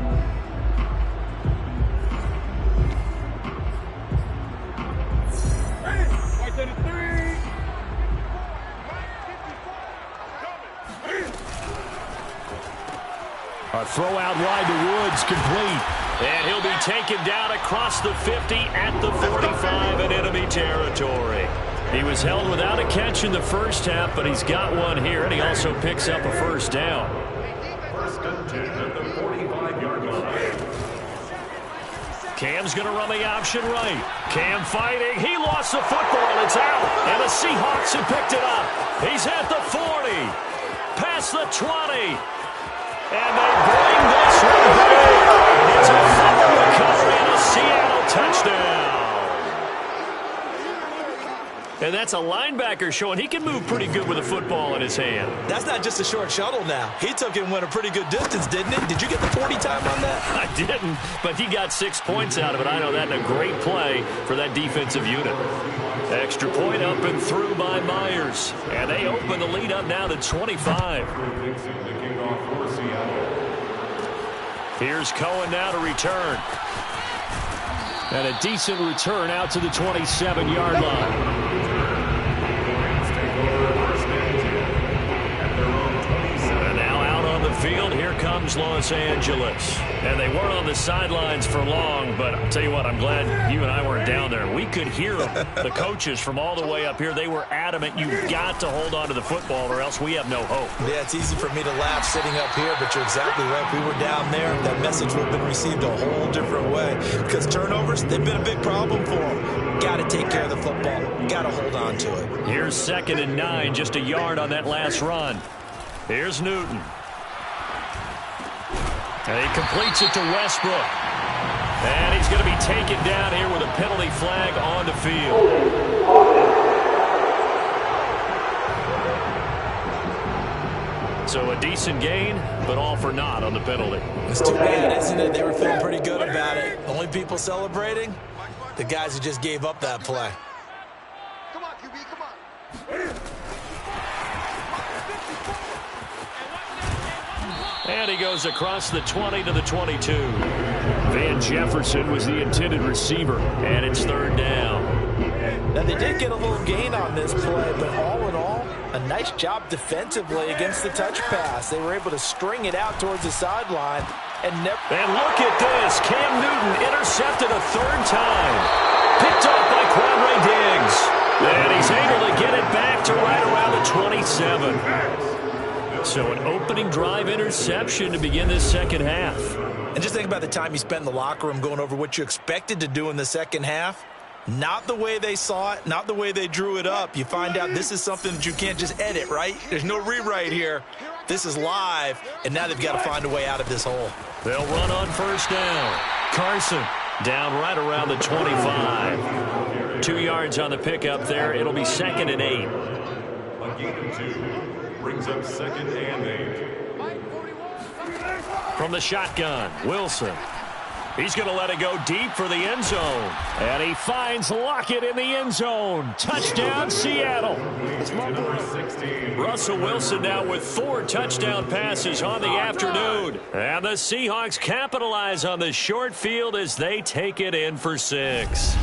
A throw out wide to Woods, complete. And he'll be taken down across the 50 at the 45 in enemy territory. He was held without a catch in the first half, but he's got one here, and he also picks up a first down. First and 10 at the 45-yard line. Cam's going to run the option right. Cam fighting. He lost the football. It's out. And the Seahawks have picked it up. He's at the 40. Past the 20. And they bring this one back. It's a fumble recovery and a Seattle touchdown. And that's a linebacker showing he can move pretty good with a football in his hand. That's not just a short shuttle now. He took it and went a pretty good distance, didn't he? Did you get the 40 time on that? I didn't, but he got 6 points out of it. I know that, and a great play for that defensive unit. Extra point up and through by Myers. And they open the lead up now to 25. Here's Cohen now to return. And a decent return out to the 27-yard line. And now out on the field, here comes Los Angeles. And they weren't on the sidelines for long, but I'll tell you what, I'm glad you and I weren't down there. We could hear them. The coaches from all the way up here, they were adamant, you've got to hold on to the football or else we have no hope. Yeah, it's easy for me to laugh sitting up here, but you're exactly right. If we were down there, that message would have been received a whole different way. Because turnovers, they've been a big problem for them. Got to take care of the football. Got to hold on to it. Here's 2nd and 9, just a yard on that last run. Here's Newton. And he completes it to Westbrook. And he's going to be taken down here with a penalty flag on the field. So a decent gain, but all for naught on the penalty. It's too bad, isn't it? They were feeling pretty good about it. Only people celebrating, the guys who just gave up that play. Come on, QB, come on. And he goes across the 20 to the 22. Van Jefferson was the intended receiver, and it's 3rd down. Now, they did get a little gain on this play, but all in all, a nice job defensively against the touch pass. They were able to string it out towards the sideline. And look at this. Cam Newton intercepted a 3rd time. Picked off by Quadre Diggs. And he's able to get it back to right around the 27. So an opening drive interception to begin this second half. And just think about the time you spent in the locker room going over what you expected to do in the second half. Not the way they saw it, not the way they drew it up. You find out this is something that you can't just edit, right? There's no rewrite here. This is live, and now they've got to find a way out of this hole. They'll run on 1st down. Carson down right around the 25. 2 yards on the pickup there. It'll be 2nd and 8. A gain of 2 brings up 2nd and 8. From the shotgun, Wilson. He's going to let it go deep for the end zone. And he finds Lockett in the end zone. Touchdown, Seattle. Russell Wilson now with 4 touchdown passes on the afternoon. And the Seahawks capitalize on the short field as they take it in for 6.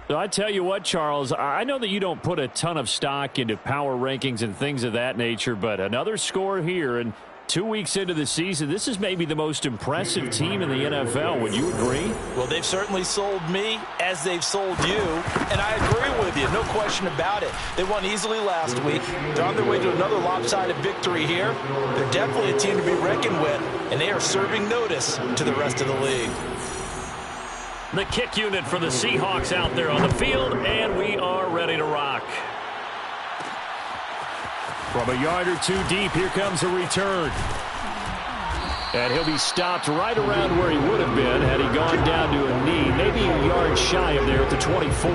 So I tell you what, Charles, I know that you don't put a ton of stock into power rankings and things of that nature, but another score here, and 2 weeks into the season, this is maybe the most impressive team in the NFL. Would you agree? Well, they've certainly sold me as they've sold you, and I agree with you. No question about it. They won easily last week. They're on their way to another lopsided victory here. They're definitely a team to be reckoned with, and they are serving notice to the rest of the league. The kick unit for the Seahawks out there on the field, and we are ready to rock. From a yard or two deep, here comes a return. And he'll be stopped right around where he would have been had he gone down to a knee, maybe a yard shy of there at the 24.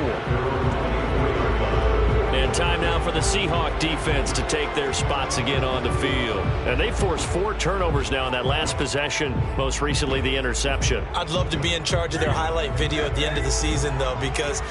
And time now for the Seahawk defense to take their spots again on the field. And they forced 4 turnovers now in that last possession, most recently the interception. I'd love to be in charge of their highlight video at the end of the season, though, because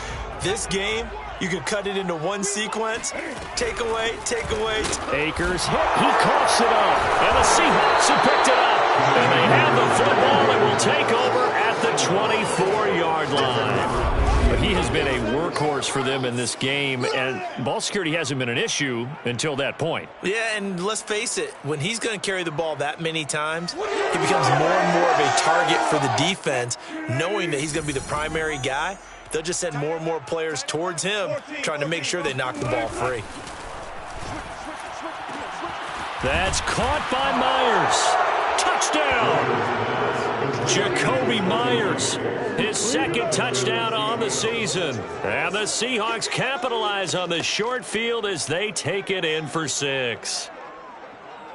this game, you could cut it into one sequence. Take away. Akers hit. He coughs it up. And the Seahawks have picked it up. And they have the football and will take over at the 24-yard line. But he has been a workhorse for them in this game, and ball security hasn't been an issue until that point. Yeah, and let's face it, when he's going to carry the ball that many times, he becomes more and more of a target for the defense, knowing that he's going to be the primary guy. They'll just send more and more players towards him, trying to make sure they knock the ball free. That's caught by Myers. Touchdown! Jacoby Myers, his second touchdown on the season. And the Seahawks capitalize on the short field as they take it in for 6.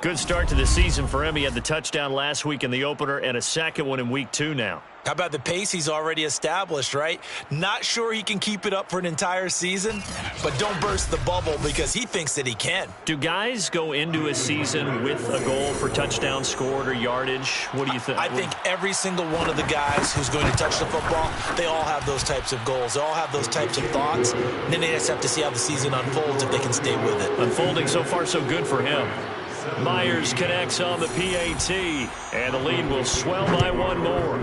Good start to the season for him. He had the touchdown last week in the opener and a second one in week 2 now. How about the pace he's already established, right? Not sure he can keep it up for an entire season, but don't burst the bubble because he thinks that he can. Do guys go into a season with a goal for touchdown scored or yardage? What do you think? I think every single one of the guys who's going to touch the football, they all have those types of goals. They all have those types of thoughts. And then they just have to see how the season unfolds if they can stay with it. Unfolding so far so good for him. Myers connects on the PAT, and the lead will swell by 1 more.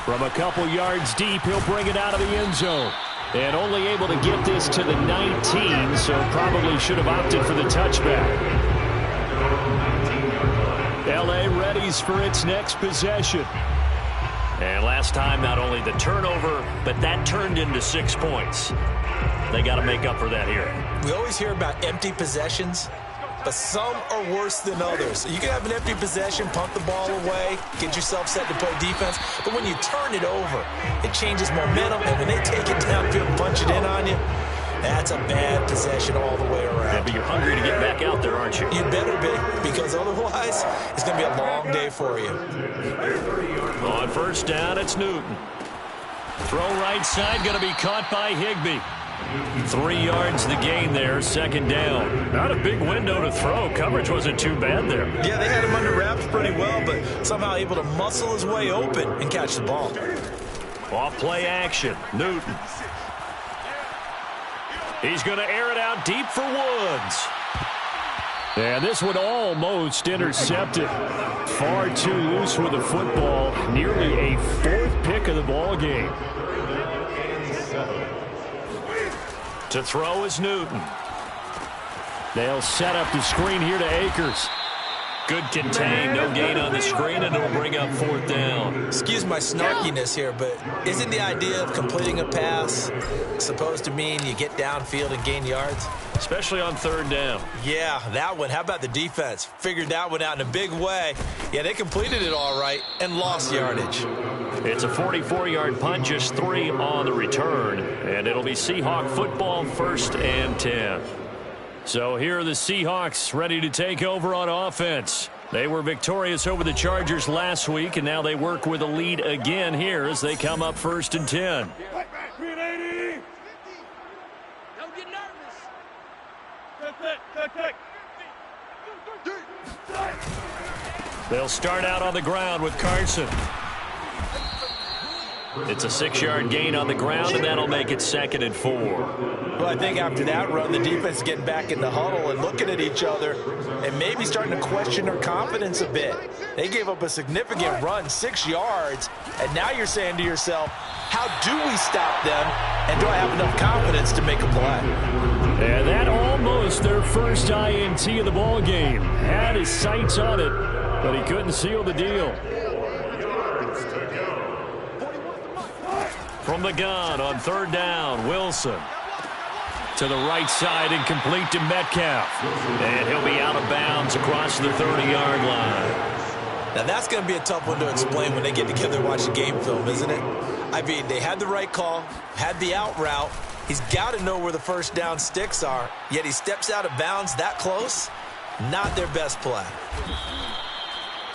From a couple yards deep, he'll bring it out of the end zone. And only able to get this to the 19, so probably should have opted for the touchback. L.A. readies for its next possession. And last time, not only the turnover, but that turned into 6 points. They got to make up for that here. We always hear about empty possessions, but some are worse than others. You can have an empty possession, punt the ball away, get yourself set to play defense, but when you turn it over, it changes momentum, and when they take it downfield and punch it in on you, that's a bad possession all the way around. Yeah, but you're hungry to get back out there, aren't you? You better be, because otherwise, it's going to be a long day for you. On first down, it's Newton. Throw right side, going to be caught by Higbee. 3 yards the gain there, second down. Not a big window to throw. Coverage wasn't too bad there. Yeah, they had him under wraps pretty well, but somehow able to muscle his way open and catch the ball. Off play action, Newton. He's going to air it out deep for Woods. And this one almost intercepted. Far too loose with the football. Nearly a 4th pick of the ball game. To throw is Newton. They'll set up the screen here to Akers. Good contain, no gain on the screen, and it'll bring up 4th down. Excuse my snarkiness here, but isn't the idea of completing a pass supposed to mean you get downfield and gain yards? Especially on 3rd down. Yeah, that one. How about the defense? Figured that one out in a big way. Yeah, they completed it all right and lost yardage. It's a 44-yard punt, just 3 on the return. And it'll be Seahawk football, 1st and 10. So here are the Seahawks ready to take over on offense. They were victorious over the Chargers last week, and now they work with a lead again here as they come up 1st and 10. Don't get nervous. They'll start out on the ground with Carson. It's a 6-yard gain on the ground, and that'll make it 2nd and 4. Well, I think after that run, the defense is getting back in the huddle and looking at each other and maybe starting to question their confidence a bit. They gave up a significant run, 6 yards, and now you're saying to yourself, how do we stop them, and do I have enough confidence to make a play? And that all Almost their first INT of the ball game. Had his sights on it, but he couldn't seal the deal. From the gun on 3rd down, Wilson. To the right side and complete to Metcalf. And he'll be out of bounds across the 30-yard line. Now that's going to be a tough one to explain when they get together and watch the game film, isn't it? I mean, they had the right call, had the out route. He's got to know where the first down sticks are, yet he steps out of bounds that close. Not their best play.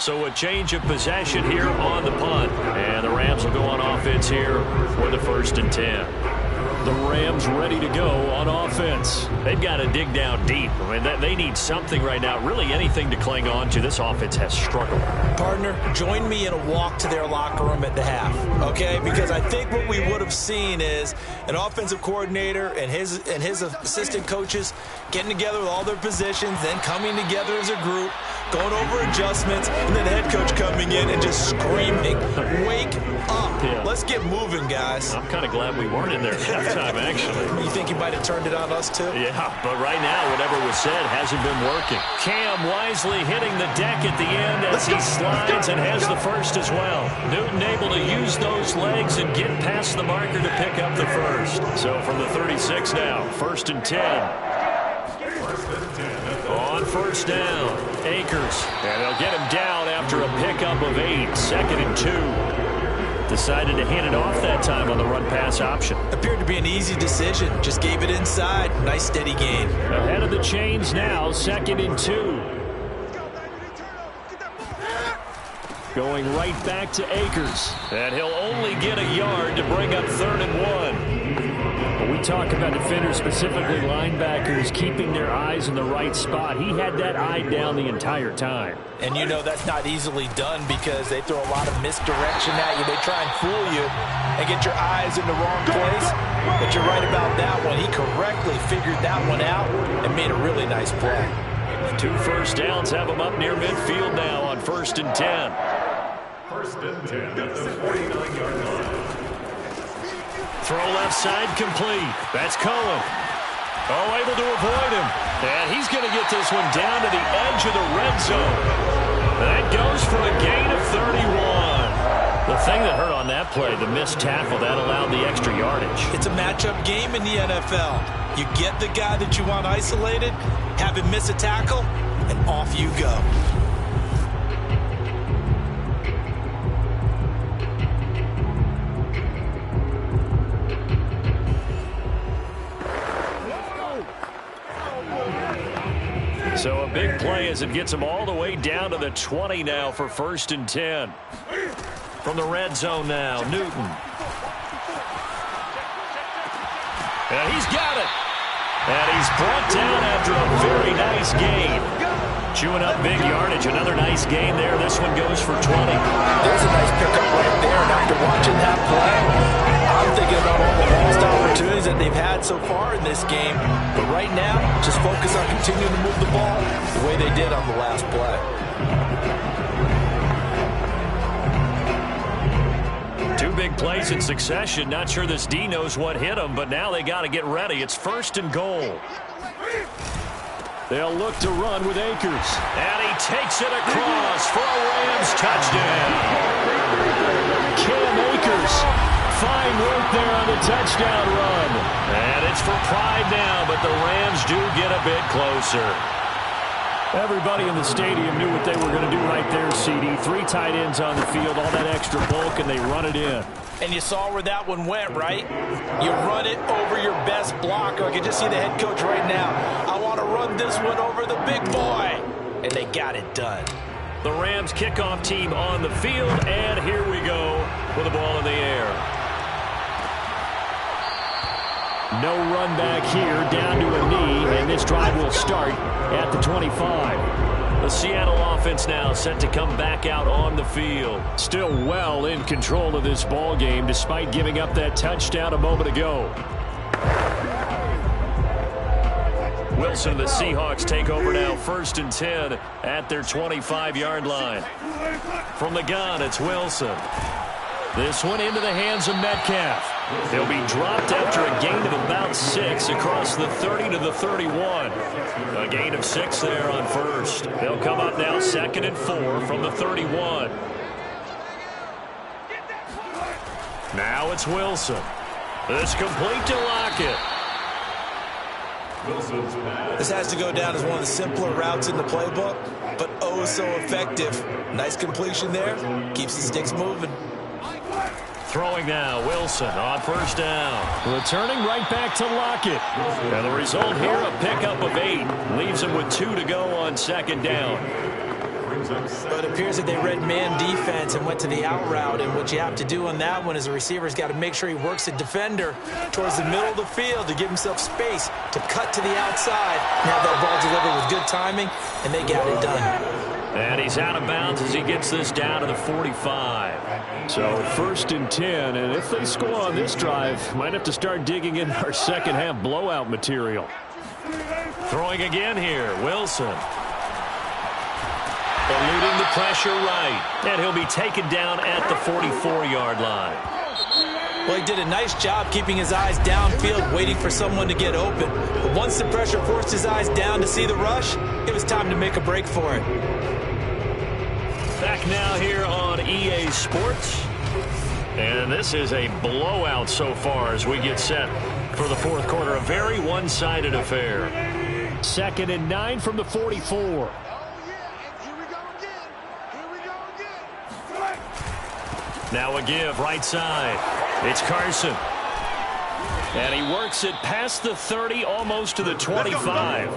So a change of possession here on the punt. And the Rams will go on offense here for the 1st and 10. The Rams ready to go on offense. They've got to dig down deep. I mean, they need something right now, really anything to cling on to. This offense has struggled. Partner, join me in a walk to their locker room at the half, okay? Because I think what we would have seen is an offensive coordinator and his assistant coaches getting together with all their positions, then coming together as a group, going over adjustments, and then the head coach coming in and just screaming, "Wake up. Yeah. Let's get moving, guys." I'm kind of glad we weren't in there at halftime, actually. You think he might have turned it on us, too? Yeah, but right now, whatever was said hasn't been working. Cam wisely hitting the deck at the end as he slides and has the first as well. Newton able to use those legs and get past the marker to pick up the first. So from the 36 now, 1st and 10. On 1st down, Akers. And they'll get him down after a pickup of 8. 2nd and 2. Decided to hand it off that time on the run-pass option. Appeared to be an easy decision. Just gave it inside. Nice steady gain. Ahead of the chains now, 2nd and 2. Going right back to Akers. And he'll only get a yard to bring up 3rd and 1. When we talk about defenders, specifically linebackers, keeping their eyes in the right spot, he had that eye down the entire time. And you know that's not easily done because they throw a lot of misdirection at you. They try and fool you and get your eyes in the wrong place. But you're right about that one. He correctly figured that one out and made a really nice play. 2 first downs have him up near midfield now on 1st and 10. 1st and 10 at the 49-yard line. Throw left side complete. That's Cohen. Oh, able to avoid him. And he's going to get this one down to the edge of the red zone. That goes for a gain of 31. The thing that hurt on that play, the missed tackle, that allowed the extra yardage. It's a matchup game in the NFL. You get the guy that you want isolated, have him miss a tackle, and off you go. So a big play as it gets him all the way down to the 20 now for 1st and 10. From the red zone now, Newton. And he's got it. And he's brought down after a very nice gain. Chewing up big yardage. Another nice gain there. This one goes for 20. There's a nice pickup right there. And after watching that play, I'm thinking about all the lost opportunities that they've had so far in this game. But right now, just focus on continuing to move the ball the way they did on the last play. 2 big plays in succession. Not sure this D knows what hit him, but now they got to get ready. It's 1st and goal. They'll look to run with Akers. And he takes it across for a Rams touchdown. Cam Akers. Fine work there on the touchdown run. And it's for pride now, but the Rams do get a bit closer. Everybody in the stadium knew what they were going to do right there, CD. 3 tight ends on the field, all that extra bulk, and they run it in. And you saw where that one went, right? You run it over your best blocker. I can just see the head coach right now. I want to run this one over the big boy. And they got it done. The Rams kickoff team on the field, and here we go with the ball in the air. No run back here, down to a knee, and this drive will start at the 25. The Seattle offense now set to come back out on the field. Still well in control of this ball game, despite giving up that touchdown a moment ago. Wilson and the Seahawks take over now, 1st and 10 at their 25-yard line. From the gun, it's Wilson. This one into the hands of Metcalf. He'll be dropped after a gain of about 6 across the 30 to the 31. A gain of 6 there on first. They'll come up now 2nd and 4 from the 31. Now it's Wilson. It's complete to Lockett. This has to go down as one of the simpler routes in the playbook, but oh so effective. Nice completion there. Keeps the sticks moving. Throwing now, Wilson on first down. Returning right back to Lockett. And the result here, a pickup of 8. Leaves him with 2 to go on 2nd down. But it appears that they read man defense and went to the out route, and what you have to do on that one is the receiver's got to make sure he works the defender towards the middle of the field to give himself space to cut to the outside and have that ball delivered with good timing, and they got it done. And he's out of bounds as he gets this down to the 45. So 1st and 10, and if they score on this drive, might have to start digging in our second half blowout material. Throwing again here, Wilson. Eluding the pressure right, and he'll be taken down at the 44-yard line. Well, he did a nice job keeping his eyes downfield, waiting for someone to get open. But once the pressure forced his eyes down to see the rush, it was time to make a break for it. Back now here on EA Sports. And this is a blowout so far as we get set for the 4th quarter. A very one-sided affair. 2nd and 9 from the 44. Now a give, right side. It's Carson. And he works it past the 30, almost to the 25.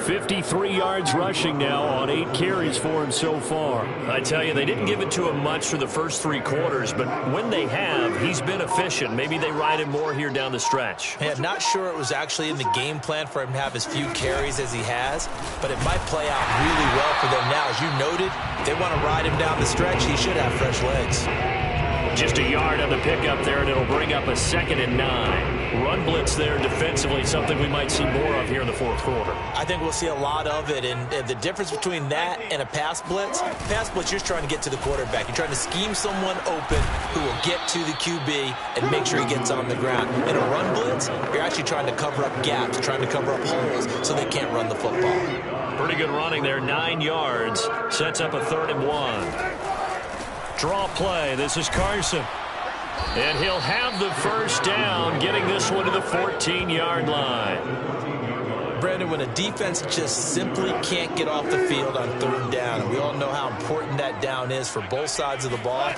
53 yards rushing now on 8 carries for him so far. I tell you, they didn't give it to him much for the first 3 quarters, but when they have, he's been efficient. Maybe they ride him more here down the stretch. Yeah, not sure it was actually in the game plan for him to have as few carries as he has, but it might play out really well for them now. As you noted, if they want to ride him down the stretch, he should have fresh legs. Just a yard on the pickup there, and it'll bring up a 2nd and 9. Run blitz there defensively, something we might see more of here in the 4th quarter. I think we'll see a lot of it, and the difference between that and a pass blitz, you're just trying to get to the quarterback. You're trying to scheme someone open who will get to the QB and make sure he gets on the ground. In a run blitz, you're actually trying to cover up gaps, trying to cover up holes so they can't run the football. Pretty good running there, 9 yards. Sets up a 3rd and 1. Draw play. This is Carson. And he'll have the first down, getting this one to the 14-yard line. Brandon, when a defense just simply can't get off the field on 3rd down, and we all know how important that down is for both sides of the ball,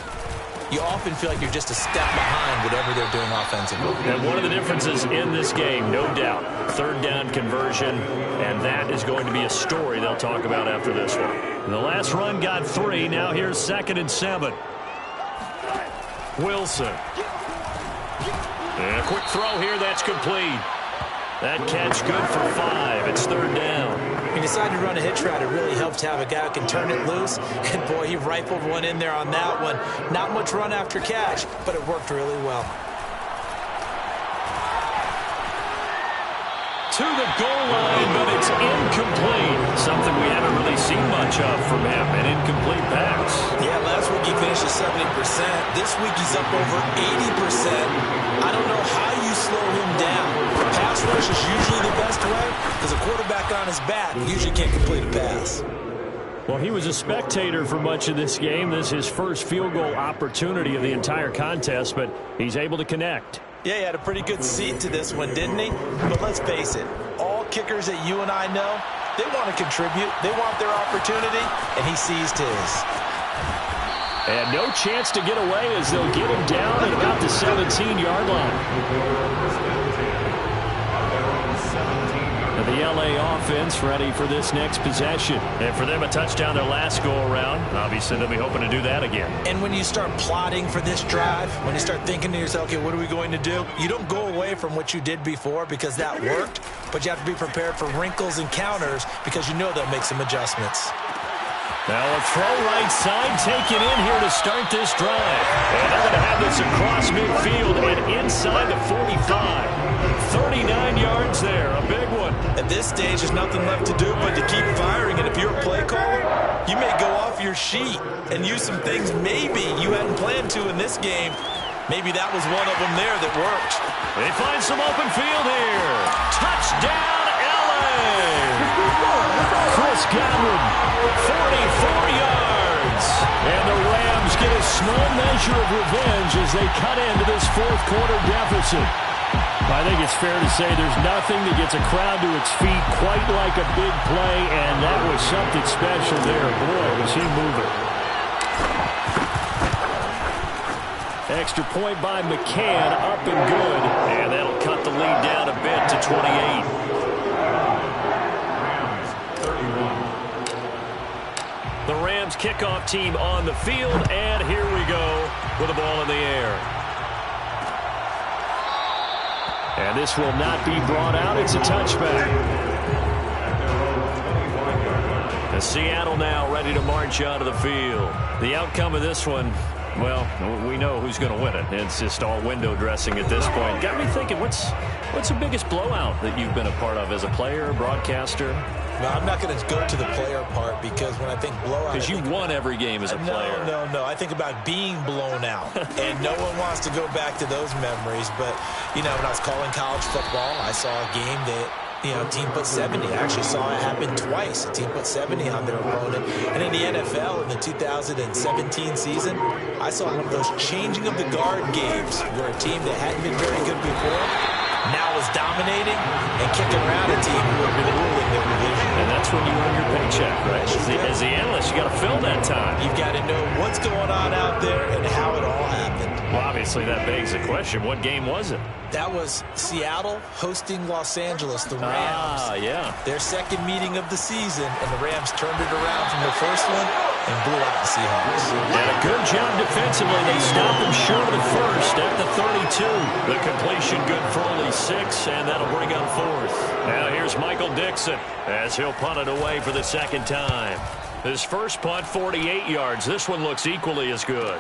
you often feel like you're just a step behind whatever they're doing offensively. And one of the differences in this game, no doubt, 3rd down conversion, and that is going to be a story they'll talk about after this one. The last run got 3. Now here's 2nd and 7. Wilson. And a quick throw here. That's complete. That catch good for 5. It's 3rd down. He decided to run a hitch route. It really helped to have a guy who can turn it loose. And, boy, he rifled one in there on that one. Not much run after catch, but it worked really well. To the goal line, but it's incomplete. Something we haven't really seen much of from him, an incomplete pass. Yeah, last week he finished at 70%. This week he's up over 80%. I don't know how you slow him down. Pass rush is usually the best way because a quarterback on his back usually can't complete a pass. Well, he was a spectator for much of this game. This is his first field goal opportunity of the entire contest, but he's able to connect. Yeah, he had a pretty good seat to this one, didn't he? But let's face it, all kickers that you and I know, they want to contribute. They want their opportunity, and he seized his. And no chance to get away as they'll get him down at about the 17-yard line. The LA offense ready for this next possession. And for them, a touchdown their last go-around. Obviously, they'll be hoping to do that again. And when you start plotting for this drive, when you start thinking to yourself, okay, what are we going to do? You don't go away from what you did before because that worked, but you have to be prepared for wrinkles and counters because you know they'll make some adjustments. Now a throw right side taken in here to start this drive. And they're going to have this across midfield and inside the 45. 39 yards there, a big one. At this stage, there's nothing left to do but to keep firing. And if you're a play caller, you may go off your sheet and use some things maybe you hadn't planned to in this game Maybe that was one of them there that worked. They find some open field here. Touchdown, LA! Chris Godwin, 44 yards. And the Rams get a small measure of revenge as they cut into this fourth quarter deficit. I think it's fair to say there's nothing that gets a crowd to its feet quite like a big play, and that was something special there. Boy, was he moving. Extra point by McCann, up and good. And that'll cut the lead down a bit to 28. The Rams kickoff team on the field, and here we go with the ball in the air. And this will not be brought out. It's a touchback. And Seattle now ready to march out of the field. The outcome of this one, well, we know who's going to win it. It's just all window dressing at this point. Got me thinking, what's the biggest blowout that you've been a part of as a player, broadcaster? No, I'm not going to go to the player part because when I think blowout... Because you won every game as a player. No. I think about being blown out. And no one wants to go back to those memories. But, you know, when I was calling college football, I saw a game that, you know, team put 70. I actually saw it happen twice. A team put 70 on their opponent. And in the NFL, in the 2017 season, I saw one of those changing of the guard games where a team that hadn't been very good before now is dominating and kicking around a team who have been ruling their division. And that's when you earn your paycheck, right? As the analyst, you got to fill that time. You've got to know what's going on out there and how it all happened. Well, obviously, that begs the question, what game was it? That was Seattle hosting Los Angeles, the Rams. Yeah. Their second meeting of the season, and the Rams turned it around from the first one and blew out the Seahawks. And a good job defensively. They stopped them short of the first at the 32. The completion good for only 6, and that'll bring up fourth. Now here's Michael Dixon as he'll punt it away for the second time. His first punt, 48 yards. This one looks equally as good.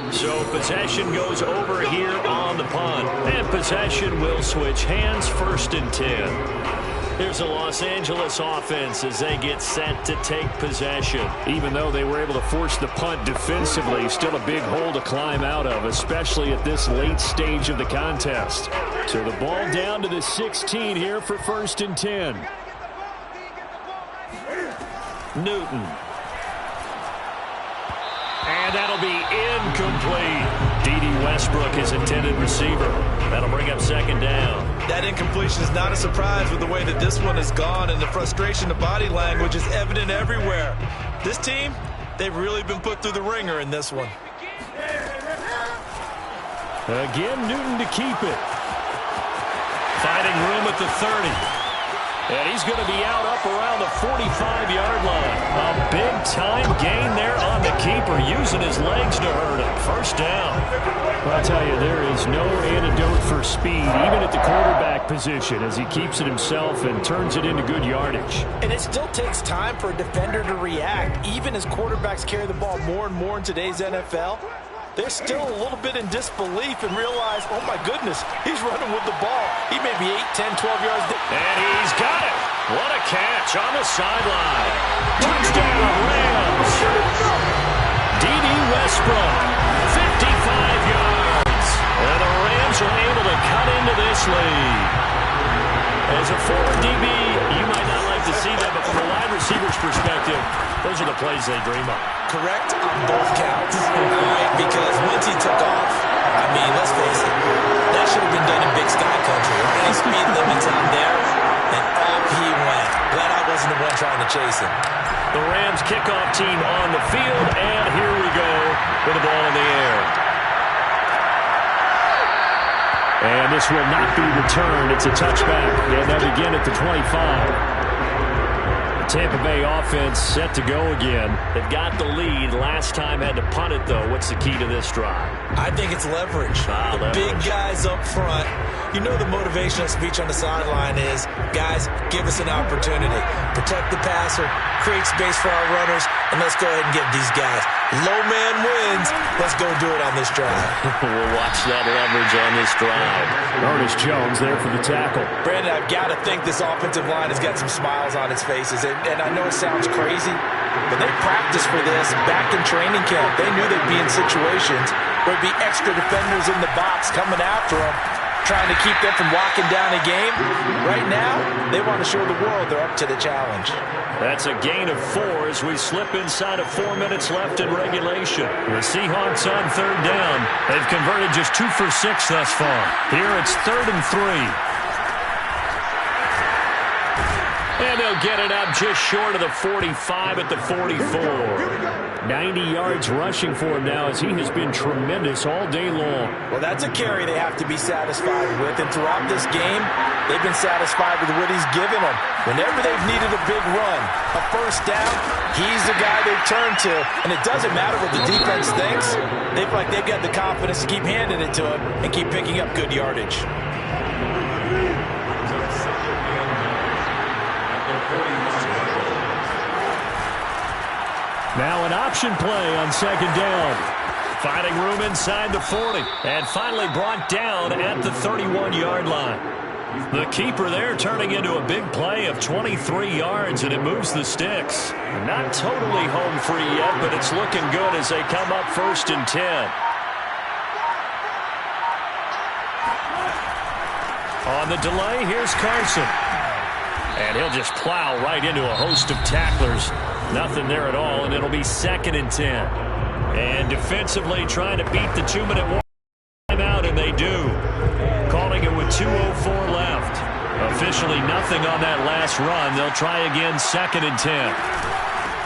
So possession goes over here on the punt. And possession will switch hands, 1st and 10. Here's the Los Angeles offense as they get set to take possession. Even though they were able to force the punt defensively, still a big hole to climb out of, especially at this late stage of the contest. So the ball down to the 16 here for 1st and 10. Newton. And that'll be incomplete. D.D. Westbrook, his intended receiver. That'll bring up 2nd down. That incompletion is not a surprise with the way that this one has gone, and the frustration of body language is evident everywhere. This team, they've really been put through the ringer in this one. Again, Newton to keep it. Finding room at the 30. And he's going to be out up around the 45-yard line. A big-time gain there on the keeper, using his legs to hurt him. 1st down. Well, I'll tell you, there is no antidote for speed, even at the quarterback position, as he keeps it himself and turns it into good yardage. And it still takes time for a defender to react, even as quarterbacks carry the ball more and more in today's NFL. They're still a little bit in disbelief and realize, oh, my goodness, he's running with the ball. He may be 8, 10, 12 yards. And he's got it. What a catch on the sideline. Touchdown, Rams. D.D. Westbrook, 55 yards. And the Rams are able to cut into this lead. As a forward DB, you might not like to see that, but from a wide receiver's perspective, those are the plays they dream of. Correct on both counts. Because once he took off, I mean, let's face it, that should have been done in Big Sky Country. Any speed limits on there, and off he went. Glad I wasn't the one trying to chase him. The Rams kickoff team on the field, and here we go with the ball in the air. And this will not be returned. It's a touchback. And they'll begin at the 25. The Tampa Bay offense set to go again. They've got the lead. Last time had to punt it, though. What's the key to this drive? I think it's leverage. The big guys up front. You know the motivational speech on the sideline is, guys, give us an opportunity. Protect the passer, create space for our runners, and let's go ahead and get these guys. Low man wins. wins. Let's go do it on this drive. We'll watch that leverage on this drive. Ernest Jones there for the tackle. Brandon, I've got to think this offensive line has got some smiles on its faces. And I know it sounds crazy, but they practiced for this back in training camp. They knew they'd be in situations where there'd be extra defenders in the box coming after them, trying to keep them from locking down a game. Right now, they want to show the world they're up to the challenge. That's a gain of 4 as we slip inside of 4 minutes left in regulation. The Seahawks on third down. They've converted just 2 for 6 thus far. Here it's 3rd and 3. And they'll get it up just short of the 45 at the 44. 90 yards rushing for him now as he has been tremendous all day long. Well, that's a carry they have to be satisfied with. And throughout this game, they've been satisfied with what he's given them. Whenever they've needed a big run, a first down, he's the guy they've turned to. And it doesn't matter what the defense thinks. They feel like they've got the confidence to keep handing it to him and keep picking up good yardage. Now an option play on 2nd down. Finding room inside the 40. And finally brought down at the 31-yard line. The keeper there turning into a big play of 23 yards, and it moves the sticks. Not totally home free yet, but it's looking good as they come up 1st and 10. On the delay, here's Carson. And he'll just plow right into a host of tacklers. Nothing there at all, and it'll be 2nd and 10. And defensively trying to beat the 2-minute warning timeout, and they do. Calling it with 2:04 left. Officially nothing on that last run. They'll try again 2nd and 10.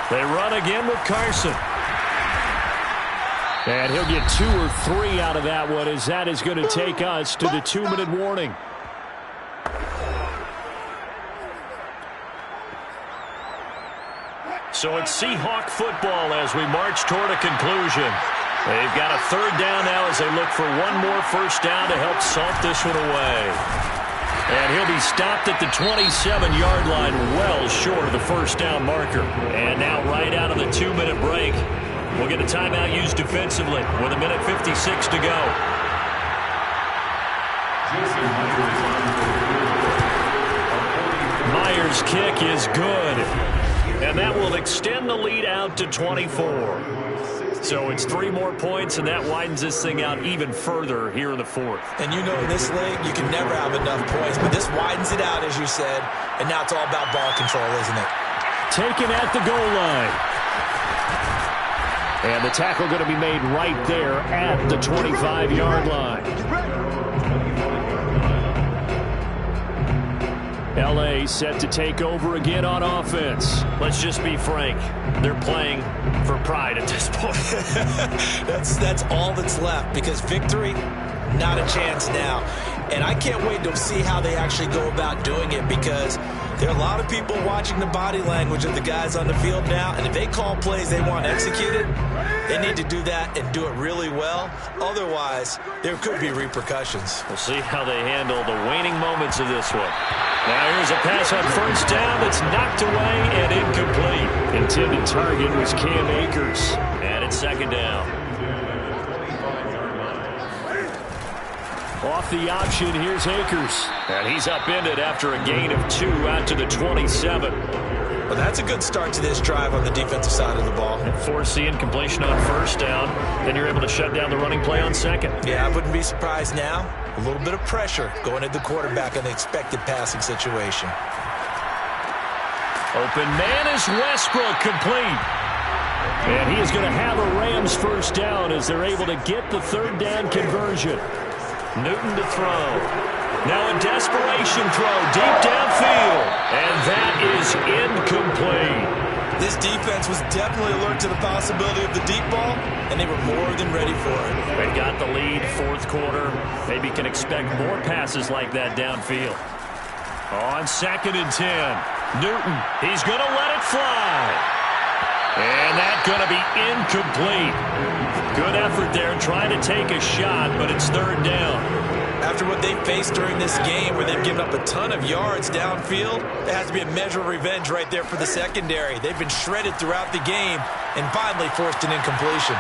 They run again with Carson. And he'll get 2 or 3 out of that one, as that is going to take us to the 2-minute warning. So it's Seahawk football as we march toward a conclusion. They've got a 3rd down now as they look for one more first down to help salt this one away. And he'll be stopped at the 27-yard line, well short of the first down marker. And now right out of the 2-minute break, we'll get a timeout used defensively with 1:56 to go. Myers' kick is good. And that will extend the lead out to 24. So it's 3 more points, and that widens this thing out even further here in the 4th. And you know in this league, you can never have enough points, but this widens it out, as you said, and now it's all about ball control, isn't it? Taken at the goal line. And the tackle going to be made right there at the 25-yard line. L.A. set to take over again on offense. Let's just be frank. They're playing for pride at this point. That's all that's left, because victory, not a chance now. And I can't wait to see how they actually go about doing it, because there are a lot of people watching the body language of the guys on the field now, and if they call plays they want executed, they need to do that and do it really well. Otherwise, there could be repercussions. We'll see how they handle the waning moments of this one. Now here's a pass on first down that's knocked away and incomplete. Intended target was Cam Akers. And it's 2nd down. Off the option, here's Akers. And he's upended after a gain of 2 out to the 27. Well, that's a good start to this drive on the defensive side of the ball. And force the incompletion on first down. Then you're able to shut down the running play on 2nd. Yeah, I wouldn't be surprised now. A little bit of pressure going at the quarterback in the expected passing situation. Open man is Westbrook, complete. And he is going to have a Rams first down as they're able to get the 3rd down conversion. Newton to throw. Now a desperation throw deep downfield. And that is incomplete. This defense was definitely alert to the possibility of the deep ball, and they were more than ready for it. They've got the lead, 4th quarter. Maybe can expect more passes like that downfield. On 2nd and 10, Newton, he's going to let it fly. And that's going to be incomplete. Good effort there trying to take a shot, but it's 3rd down. After what they faced during this game where they've given up a ton of yards downfield, there has to be a measure of revenge right there for the secondary. They've been shredded throughout the game and finally forced an incompletion.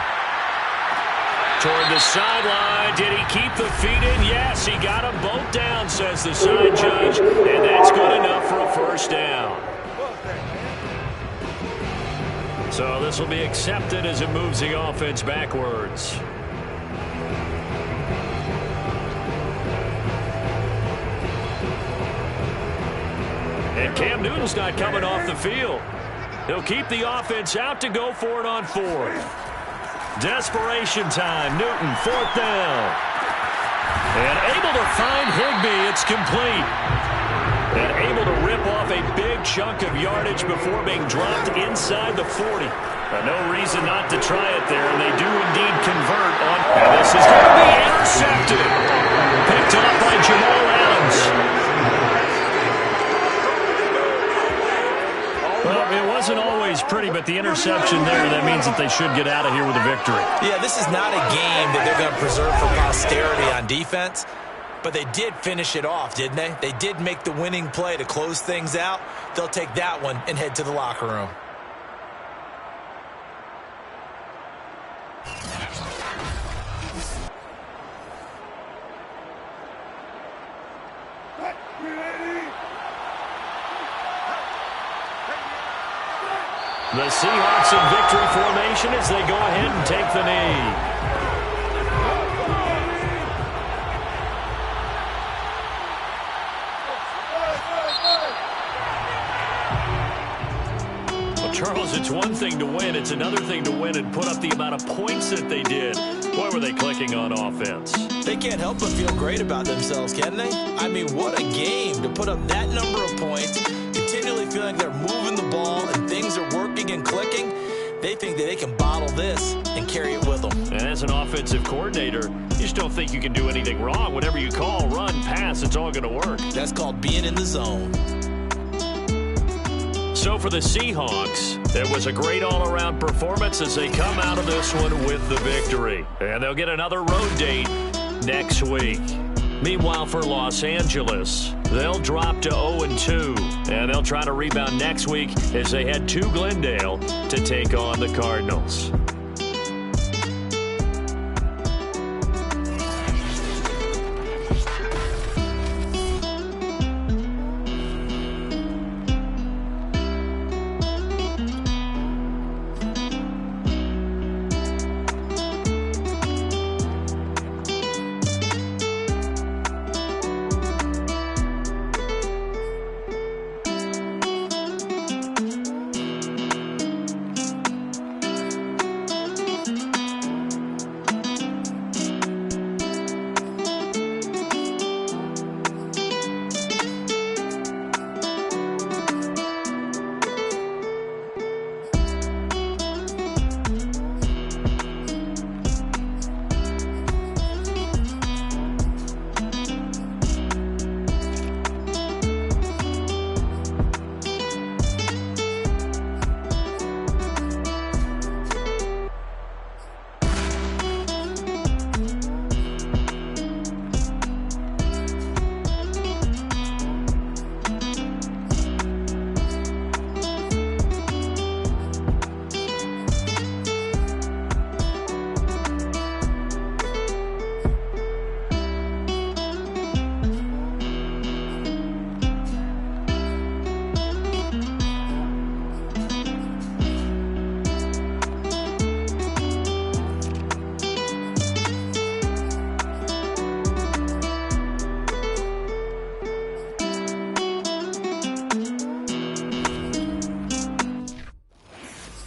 Toward the sideline. Did he keep the feet in? Yes, he got them both down, says the side judge. And that's good enough for a first down. So this will be accepted as it moves the offense backwards. And Cam Newton's not coming off the field. He'll keep the offense out to go for it on fourth. Desperation time. Newton, fourth down. And able to find Higbee. It's complete. And able to rip off a big chunk of yardage before being dropped inside the 40. No reason not to try it there, and they do indeed convert on. And this is going to be intercepted. Picked up by Jamal Adams. Well, it wasn't always pretty, but the interception there, that means that they should get out of here with a victory. Yeah, this is not a game that they're going to preserve for posterity on defense. But they did finish it off, didn't they? They did make the winning play to close things out. They'll take that one and head to the locker room. The Seahawks in victory formation as they go ahead and take the knee. Charles, it's one thing to win. It's another thing to win and put up the amount of points that they did. Boy, were they clicking on offense. They can't help but feel great about themselves, can they? I mean, what a game to put up that number of points, continually feeling they're moving the ball and things are working and clicking. They think that they can bottle this and carry it with them. And as an offensive coordinator, you just don't think you can do anything wrong. Whatever you call, run, pass, it's all going to work. That's called being in the zone. So for the Seahawks, it was a great all-around performance as they come out of this one with the victory. And they'll get another road date next week. Meanwhile, for Los Angeles, they'll drop to 0-2, and they'll try to rebound next week as they head to Glendale to take on the Cardinals.